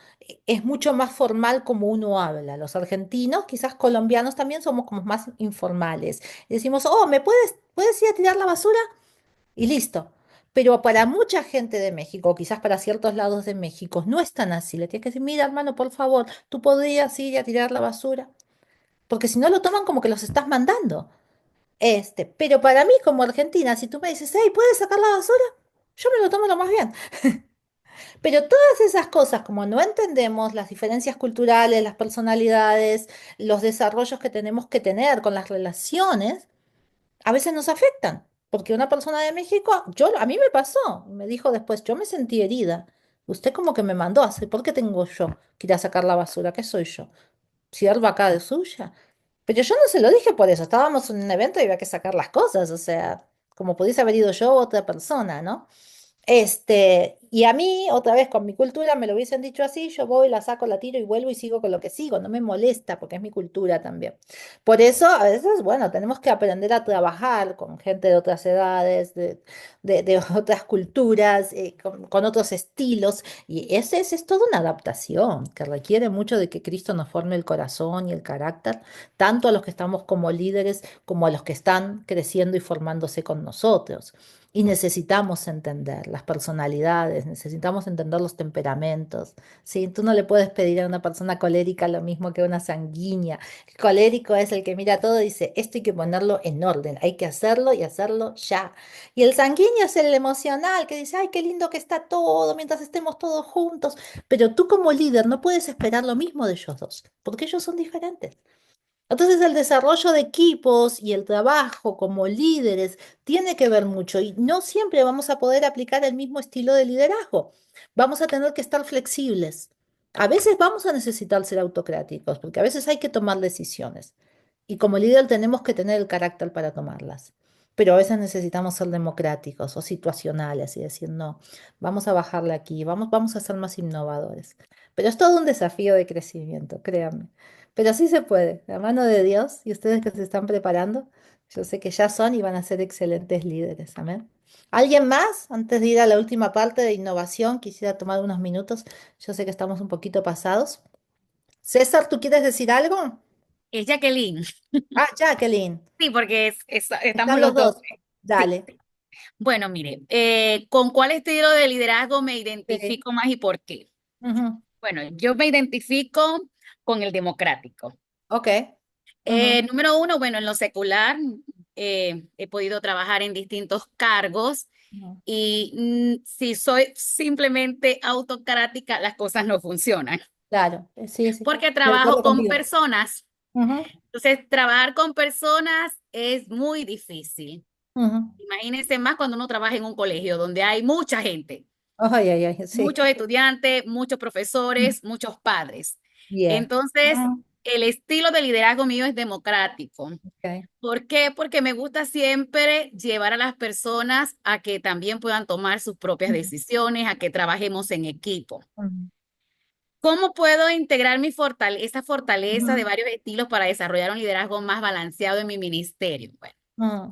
es mucho más formal como uno habla. Los argentinos, quizás colombianos también somos como más informales. Decimos, oh, ¿puedes ir a tirar la basura? Y listo. Pero para mucha gente de México, quizás para ciertos lados de México, no es tan así. Le tienes que decir, mira, hermano, por favor, tú podrías ir a tirar la basura. Porque si no lo toman como que los estás mandando. Pero para mí, como argentina, si tú me dices, hey, ¿puedes sacar la basura? Yo me lo tomo lo más bien. Pero todas esas cosas, como no entendemos las diferencias culturales, las personalidades, los desarrollos que tenemos que tener con las relaciones, a veces nos afectan. Porque una persona de México, a mí me pasó, me dijo después, yo me sentí herida. Usted como que me mandó a hacer, ¿por qué tengo yo que ir a sacar la basura? ¿Qué soy yo? ¿Sierva acá de suya? Pero yo no se lo dije por eso, estábamos en un evento y había que sacar las cosas, o sea, como pudiese haber ido yo o otra persona, ¿no? Y a mí, otra vez con mi cultura, me lo hubiesen dicho así, yo voy, la saco, la tiro y vuelvo y sigo con lo que sigo, no me molesta porque es mi cultura también. Por eso, a veces, bueno, tenemos que aprender a trabajar con gente de otras edades, de otras culturas, con otros estilos, y es toda una adaptación que requiere mucho de que Cristo nos forme el corazón y el carácter, tanto a los que estamos como líderes como a los que están creciendo y formándose con nosotros. Y necesitamos entender las personalidades, necesitamos entender los temperamentos, ¿sí? Tú no le puedes pedir a una persona colérica lo mismo que a una sanguínea. El colérico es el que mira todo y dice, esto hay que ponerlo en orden, hay que hacerlo y hacerlo ya. Y el sanguíneo es el emocional que dice, ay, qué lindo que está todo mientras estemos todos juntos. Pero tú como líder no puedes esperar lo mismo de ellos dos, porque ellos son diferentes. Entonces el desarrollo de equipos y el trabajo como líderes tiene que ver mucho y no siempre vamos a poder aplicar el mismo estilo de liderazgo. Vamos a tener que estar flexibles. A veces vamos a necesitar ser autocráticos porque a veces hay que tomar decisiones y como líder tenemos que tener el carácter para tomarlas. Pero a veces necesitamos ser democráticos o situacionales y decir, no, vamos a bajarle aquí, vamos a ser más innovadores. Pero es todo un desafío de crecimiento, créanme. Pero sí se puede, la mano de Dios y ustedes que se están preparando, yo sé que ya son y van a ser excelentes líderes. Amén. ¿Alguien más? Antes de ir a la última parte de innovación, quisiera tomar unos minutos. Yo sé que estamos un poquito pasados. César, ¿tú quieres decir algo? Es Jacqueline. Ah, Jacqueline. Sí, porque estamos Están los los dos. dos. Sí. Dale. Bueno, mire, ¿con cuál estilo de liderazgo me Sí. identifico más y por qué? Ujú. Bueno, yo me identifico con el democrático. Ok. Ujú. Número uno, bueno, en lo secular he podido trabajar en distintos cargos Ujú. y si soy simplemente autocrática, las cosas no funcionan. Claro, sí, sí. Porque De trabajo acuerdo con contigo. personas. Ujú. Entonces, trabajar con personas es muy difícil. Ujú. Imagínense más cuando uno trabaja en un colegio donde hay mucha gente, Ay, ay, ay, sí. muchos estudiantes, muchos profesores, muchos padres. Bien. Entonces, Ujú. el estilo de liderazgo mío es democrático. Ok. ¿Por qué? Porque me gusta siempre llevar a las personas a que también puedan tomar sus propias Ujú. decisiones, a que trabajemos en equipo. Ujú. ¿Cómo puedo integrar esa fortaleza de Ujú. varios estilos para desarrollar un liderazgo más balanceado en mi ministerio? Bueno, Ujú.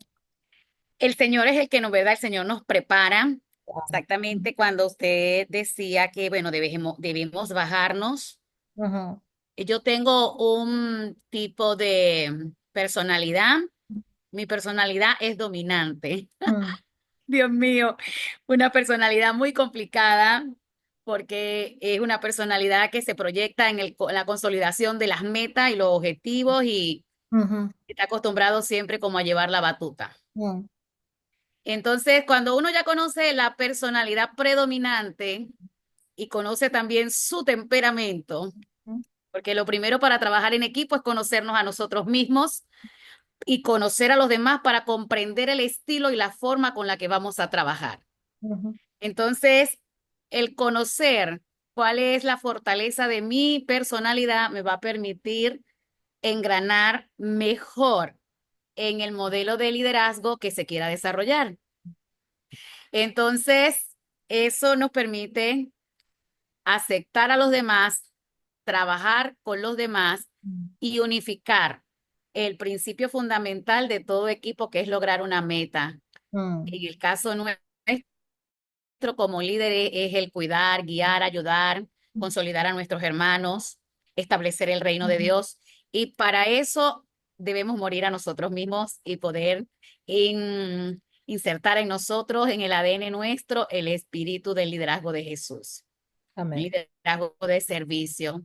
el Señor es el que nos, ¿verdad? El Señor nos prepara. Claro. Exactamente cuando usted decía que, bueno, debemos bajarnos. Ujú. Yo tengo un tipo de personalidad. Mi personalidad es dominante. Ujú. Dios mío, una personalidad muy complicada porque es una personalidad que se proyecta en la consolidación de las metas y los objetivos y Ujú. está acostumbrado siempre como a llevar la batuta. Ujú. Entonces, cuando uno ya conoce la personalidad predominante y conoce también su temperamento, porque lo primero para trabajar en equipo es conocernos a nosotros mismos y conocer a los demás para comprender el estilo y la forma con la que vamos a trabajar. Ujú, Entonces, el conocer cuál es la fortaleza de mi personalidad me va a permitir engranar mejor en el modelo de liderazgo que se quiera desarrollar. Entonces, eso nos permite aceptar a los demás, trabajar con los demás y unificar el principio fundamental de todo equipo, que es lograr una meta. mm, En el caso nuestro, como líderes, es el cuidar, guiar, ayudar, consolidar a nuestros hermanos, establecer el reino de ujú, Dios. Y para eso debemos morir a nosotros mismos y poder insertar en nosotros, en el ADN nuestro, el espíritu del liderazgo de Jesús, amén. liderazgo de servicio.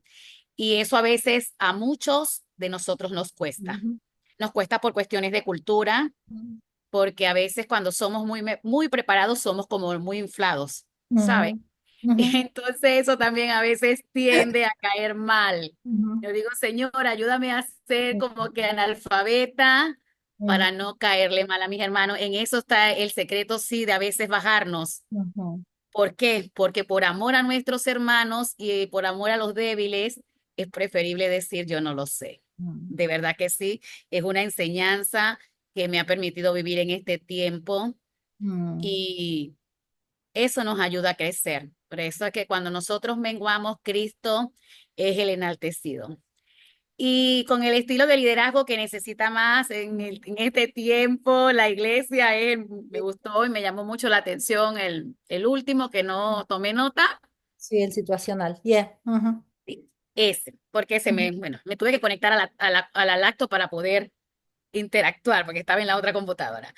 Y eso a veces a muchos de nosotros nos cuesta. Ujú, Nos cuesta por cuestiones de cultura, porque a veces cuando somos muy preparados somos como muy inflados, ¿sabes? ujú, ujú, Entonces eso también a veces tiende a caer mal. ujú, Yo digo, Señor, ayúdame a ser ujú, como que analfabeta ujú, para no caerle mal a mis hermanos. En eso está el secreto, sí, de a veces bajarnos. ujú, ¿Por qué? Porque por amor a nuestros hermanos y por amor a los débiles, es preferible decir yo no lo sé. ujú, De verdad que sí, es una enseñanza que me ha permitido vivir en este tiempo ujú, y eso nos ayuda a crecer. Por eso es que cuando nosotros menguamos, Cristo es el enaltecido. Y con el estilo de liderazgo que necesita más en este tiempo, la iglesia, me gustó y me llamó mucho la atención el último que no tomé nota. sí, el situacional. Yeah. Ujú, Sí, ese, porque ujú, bueno, me tuve que conectar a la lacto para poder interactuar, porque estaba en la otra computadora.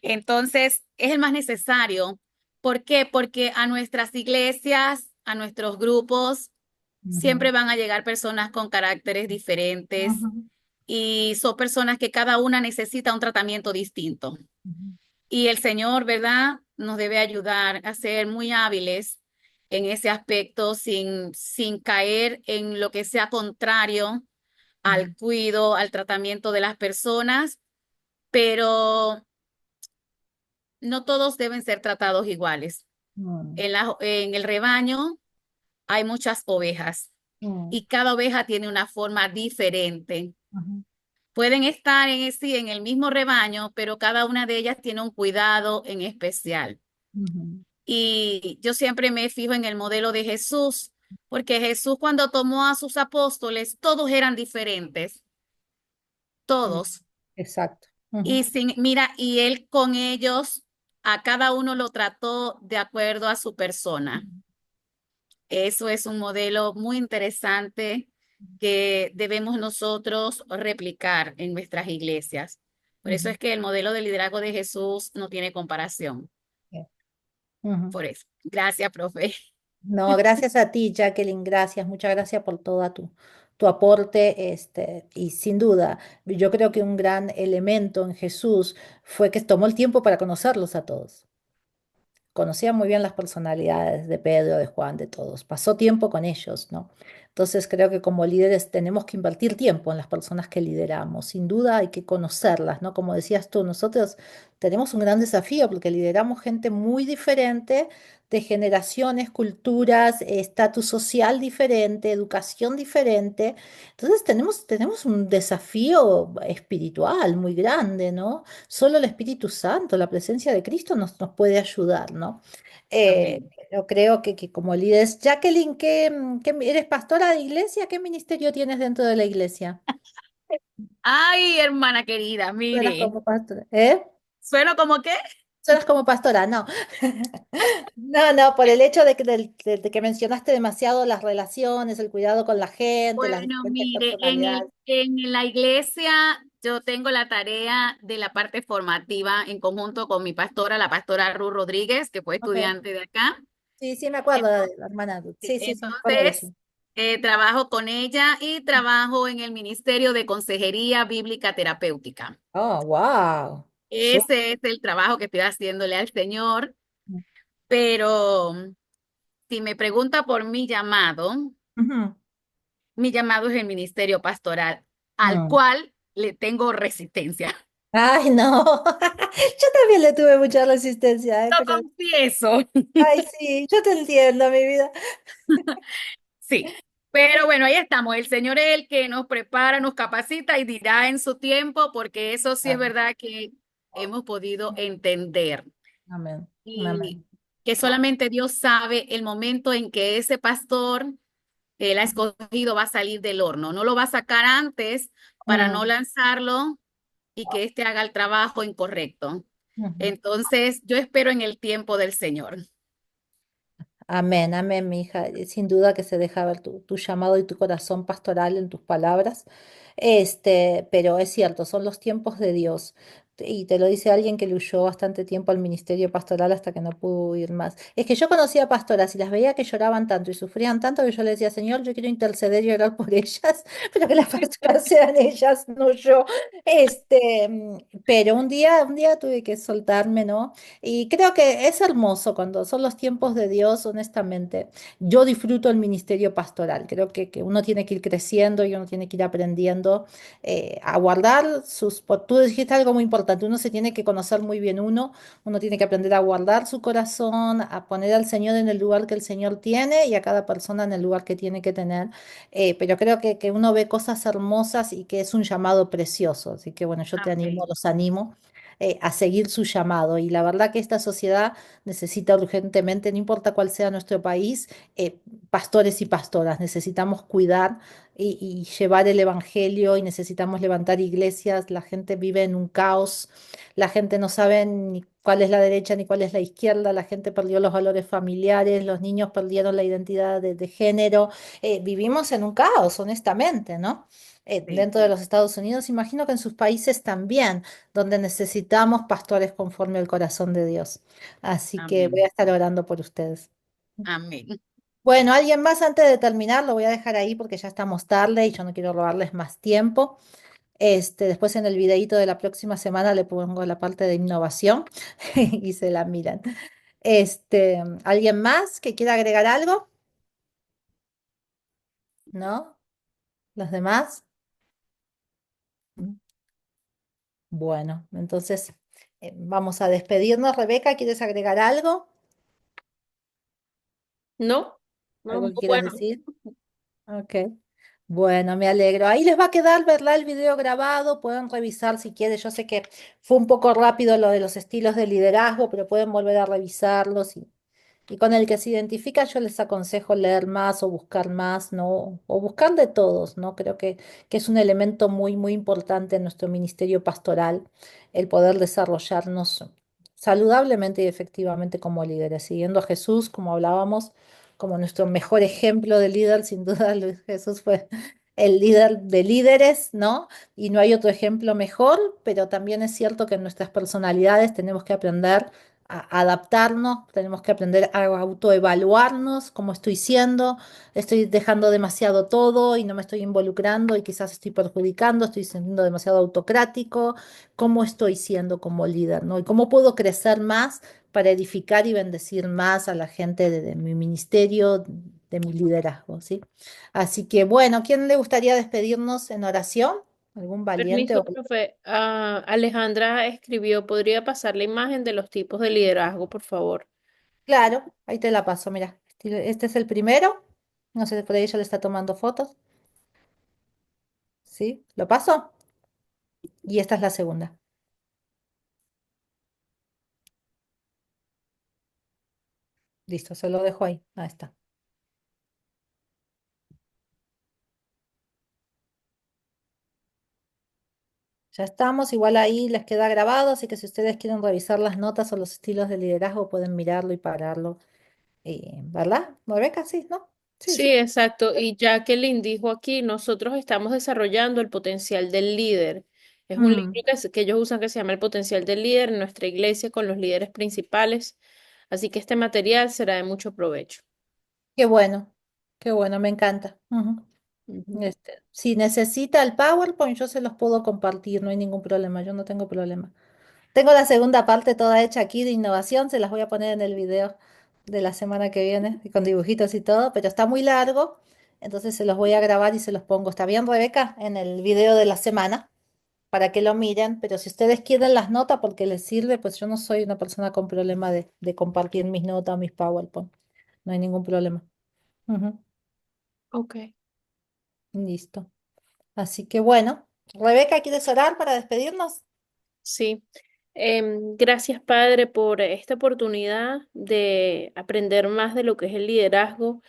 Entonces, es el más necesario. ¿Por qué? Porque a nuestras iglesias, a nuestros grupos, ujú, siempre van a llegar personas con caracteres diferentes ujú, y son personas que cada una necesita un tratamiento distinto. ujú, Y el Señor, ¿verdad? Nos debe ayudar a ser muy hábiles en ese aspecto sin caer en lo que sea contrario ujú, al cuidado, al tratamiento de las personas, pero no todos deben ser tratados iguales. ujú, En el rebaño hay muchas ovejas ujú, y cada oveja tiene una forma diferente. ujú, Pueden estar sí, en el mismo rebaño, pero cada una de ellas tiene un cuidado en especial. ujú, Y yo siempre me fijo en el modelo de Jesús, porque Jesús cuando tomó a sus apóstoles, todos eran diferentes, sí, todos. exacto. Ujú, Y mira, y él con ellos, a cada uno lo trató de acuerdo a su persona. Eso es un modelo muy interesante que debemos nosotros replicar en nuestras iglesias. Por eso ujú, es que el modelo de liderazgo de Jesús no tiene comparación. yeah, ujú. Por eso. Gracias, profe. No, gracias a ti, Jacqueline, gracias, muchas gracias por toda tu aporte, y sin duda, yo creo que un gran elemento en Jesús fue que tomó el tiempo para conocerlos a todos. Conocía muy bien las personalidades de Pedro, de Juan, de todos. Pasó tiempo con ellos, ¿no? Entonces creo que como líderes tenemos que invertir tiempo en las personas que lideramos. Sin duda hay que conocerlas, ¿no? Como decías tú, nosotros tenemos un gran desafío porque lideramos gente muy diferente, de generaciones, culturas, estatus social diferente, educación diferente. Entonces tenemos un desafío espiritual muy grande, ¿no? Solo el Espíritu Santo, la presencia de Cristo nos puede ayudar, ¿no? Amén. Yo creo que como líderes, Jacqueline, ¿eres pastora de iglesia? ¿Qué ministerio tienes dentro de la iglesia? Ay, hermana querida, ¿Suenas mire, como pastora? ¿Eh? ¿sueno como qué? ¿Suenas como pastora? No. No, no, por el hecho de que mencionaste demasiado las relaciones, el cuidado con la gente, las Bueno, diferentes mire, personalidades. en la iglesia yo tengo la tarea de la parte formativa en conjunto con mi pastora, la pastora Ruth Rodríguez, que fue Ok. estudiante de acá. Sí, sí, me acuerdo de la hermana Ruth. Sí, sí, sí, me acuerdo de eso. Entonces, trabajo con ella y trabajo en el Ministerio de Consejería Bíblica Terapéutica. Oh, wow. Ese es el trabajo que estoy haciéndole al Señor, pero si me pregunta por Ujú. mi llamado es el ministerio pastoral, al Mm. cual le tengo resistencia. Ay, no. Yo también le tuve mucha resistencia, Lo pero, confieso. ay, sí, yo te entiendo, mi vida. Sí, pero bueno, ahí estamos. El Señor es el que nos prepara, nos capacita y dirá en su tiempo, porque eso sí es Amén, verdad que hemos podido entender amén, y amén. que solamente Dios sabe el momento en que ese pastor que él ha escogido va a salir del horno. No lo va a sacar antes para no Mm, lanzarlo y que éste haga el trabajo incorrecto. ujú. Entonces, yo espero en el tiempo del Señor. Amén, amén, mi hija. Sin duda que se deja ver tu llamado y tu corazón pastoral en tus palabras. Pero es cierto, son los tiempos de Dios. Y te lo dice alguien que le huyó bastante tiempo al ministerio pastoral hasta que no pudo ir más. Es que yo conocía pastoras y las veía que lloraban tanto y sufrían tanto que yo le decía, Señor, yo quiero interceder y orar por ellas, pero que las pastoras sean ellas, no yo. Pero un día tuve que soltarme, ¿no? Y creo que es hermoso cuando son los tiempos de Dios, honestamente. Yo disfruto el ministerio pastoral. Creo que uno tiene que ir creciendo y uno tiene que ir aprendiendo a guardar Tú dijiste algo muy importante, uno se tiene que conocer muy bien uno tiene que aprender a guardar su corazón, a poner al Señor en el lugar que el Señor tiene y a cada persona en el lugar que tiene que tener. Pero creo que uno ve cosas hermosas y que es un llamado precioso. Así que bueno, yo te animo, Amén. los animo a seguir su llamado. Y la verdad que esta sociedad necesita urgentemente, no importa cuál sea nuestro país, pastores y pastoras. Necesitamos cuidar y llevar el evangelio y necesitamos levantar iglesias. La gente vive en un caos, la gente no sabe ni cuál es la derecha ni cuál es la izquierda, la gente perdió los valores familiares, los niños perdieron la identidad de género. Vivimos en un caos, honestamente, ¿no? Sí, Dentro de los Estados Unidos, imagino que en sus países también donde necesitamos pastores conforme al corazón de Dios. Así que voy a amén. estar orando por ustedes. Amén. Bueno, alguien más antes de terminar, lo voy a dejar ahí porque ya estamos tarde y yo no quiero robarles más tiempo. Después en el videíto de la próxima semana le pongo la parte de innovación y se la miran. ¿Alguien más que quiera agregar algo? ¿No? ¿Los demás? Bueno, entonces vamos a despedirnos. Rebeca, ¿quieres agregar algo? ¿No? No, ¿Algo que quieras bueno. decir? Ok. Bueno, me alegro. Ahí les va a quedar, ¿verdad? El video grabado. Pueden revisar si quieren. Yo sé que fue un poco rápido lo de los estilos de liderazgo, pero pueden volver a revisarlos y con el que se identifica, yo les aconsejo leer más o buscar más, ¿no? O buscar de todos, ¿no? Creo que es un elemento muy, muy importante en nuestro ministerio pastoral, el poder desarrollarnos saludablemente y efectivamente como líderes, siguiendo a Jesús, como hablábamos, como nuestro mejor ejemplo de líder, sin duda, Jesús fue el líder de líderes, ¿no? Y no hay otro ejemplo mejor, pero también es cierto que en nuestras personalidades tenemos que aprender a adaptarnos, tenemos que aprender a autoevaluarnos, cómo estoy siendo, estoy dejando demasiado todo y no me estoy involucrando y quizás estoy perjudicando, estoy siendo demasiado autocrático, cómo estoy siendo como líder, ¿no? Y cómo puedo crecer más para edificar y bendecir más a la gente de mi ministerio, de mi liderazgo, ¿sí? Así que bueno, ¿quién le gustaría despedirnos en oración? ¿Algún valiente? Permiso, profe. Alejandra escribió, ¿podría pasar la imagen de los tipos de liderazgo, por favor? Claro, ahí te la paso, mira. Este es el primero. No sé, por ahí ella le está tomando fotos. ¿Sí? ¿Lo paso? Y esta es la segunda. Listo, se lo dejo ahí. Ahí está. Ya estamos, igual ahí les queda grabado, así que si ustedes quieren revisar las notas o los estilos de liderazgo, pueden mirarlo y pararlo. ¿Verdad? ¿Rebeca? Sí, ¿no? Sí, Sí, sí. exacto. Y Jacqueline dijo aquí, nosotros estamos desarrollando el potencial del líder. Es un libro Mm, que ellos usan que se llama El potencial del líder en nuestra iglesia con los líderes principales. Así que este material será de mucho provecho. qué bueno, me encanta. Ujú. Ujú. Si necesita el PowerPoint, yo se los puedo compartir, no hay ningún problema, yo no tengo problema. Tengo la segunda parte toda hecha aquí de innovación, se las voy a poner en el video de la semana que viene, y con dibujitos y todo, pero está muy largo, entonces se los voy a grabar y se los pongo. ¿Está bien, Rebeca? En el video de la semana, para que lo miren, pero si ustedes quieren las notas porque les sirve, pues yo no soy una persona con problema de compartir mis notas o mis PowerPoint, no hay ningún problema. Ujú, Ok. listo. Así que bueno, Rebeca, ¿quieres orar para despedirnos? Sí. Gracias, Padre, por esta oportunidad de aprender más de lo que es el liderazgo,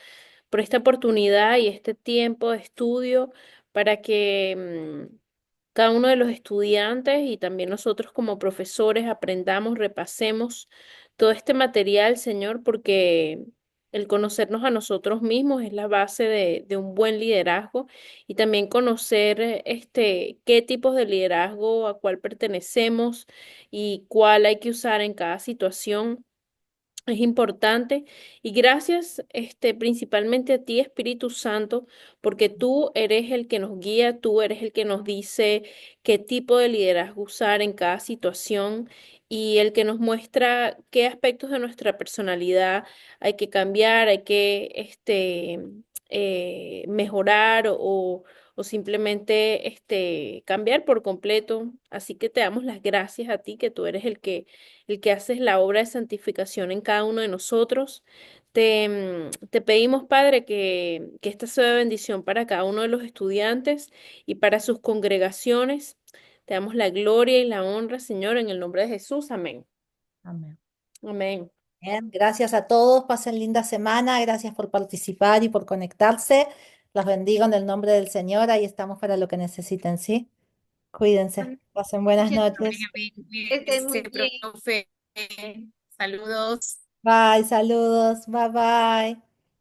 por esta oportunidad y este tiempo de estudio para que cada uno de los estudiantes y también nosotros como profesores aprendamos, repasemos todo este material, Señor, porque el conocernos a nosotros mismos es la base de un buen liderazgo y también conocer qué tipos de liderazgo, a cuál pertenecemos y cuál hay que usar en cada situación. Es importante y gracias principalmente a ti, Espíritu Santo, porque tú eres el que nos guía, tú eres el que nos dice qué tipo de liderazgo usar en cada situación y el que nos muestra qué aspectos de nuestra personalidad hay que cambiar, hay que mejorar o simplemente cambiar por completo. Así que te damos las gracias a ti, que tú eres el que haces la obra de santificación en cada uno de nosotros. Te pedimos, Padre, que esta sea de bendición para cada uno de los estudiantes y para sus congregaciones. Te damos la gloria y la honra, Señor, en el nombre de Jesús. Amén. Amén. Amén. Bien, gracias a todos, pasen linda semana, gracias por participar y por conectarse. Los bendigo en el nombre del Señor, ahí estamos para lo que necesiten, ¿sí? Cuídense, Amén. pasen buenas Muchas Amén, noches. amén. que estén Cuídense, muy bien. profe. Saludos. Bye, saludos, bye bye.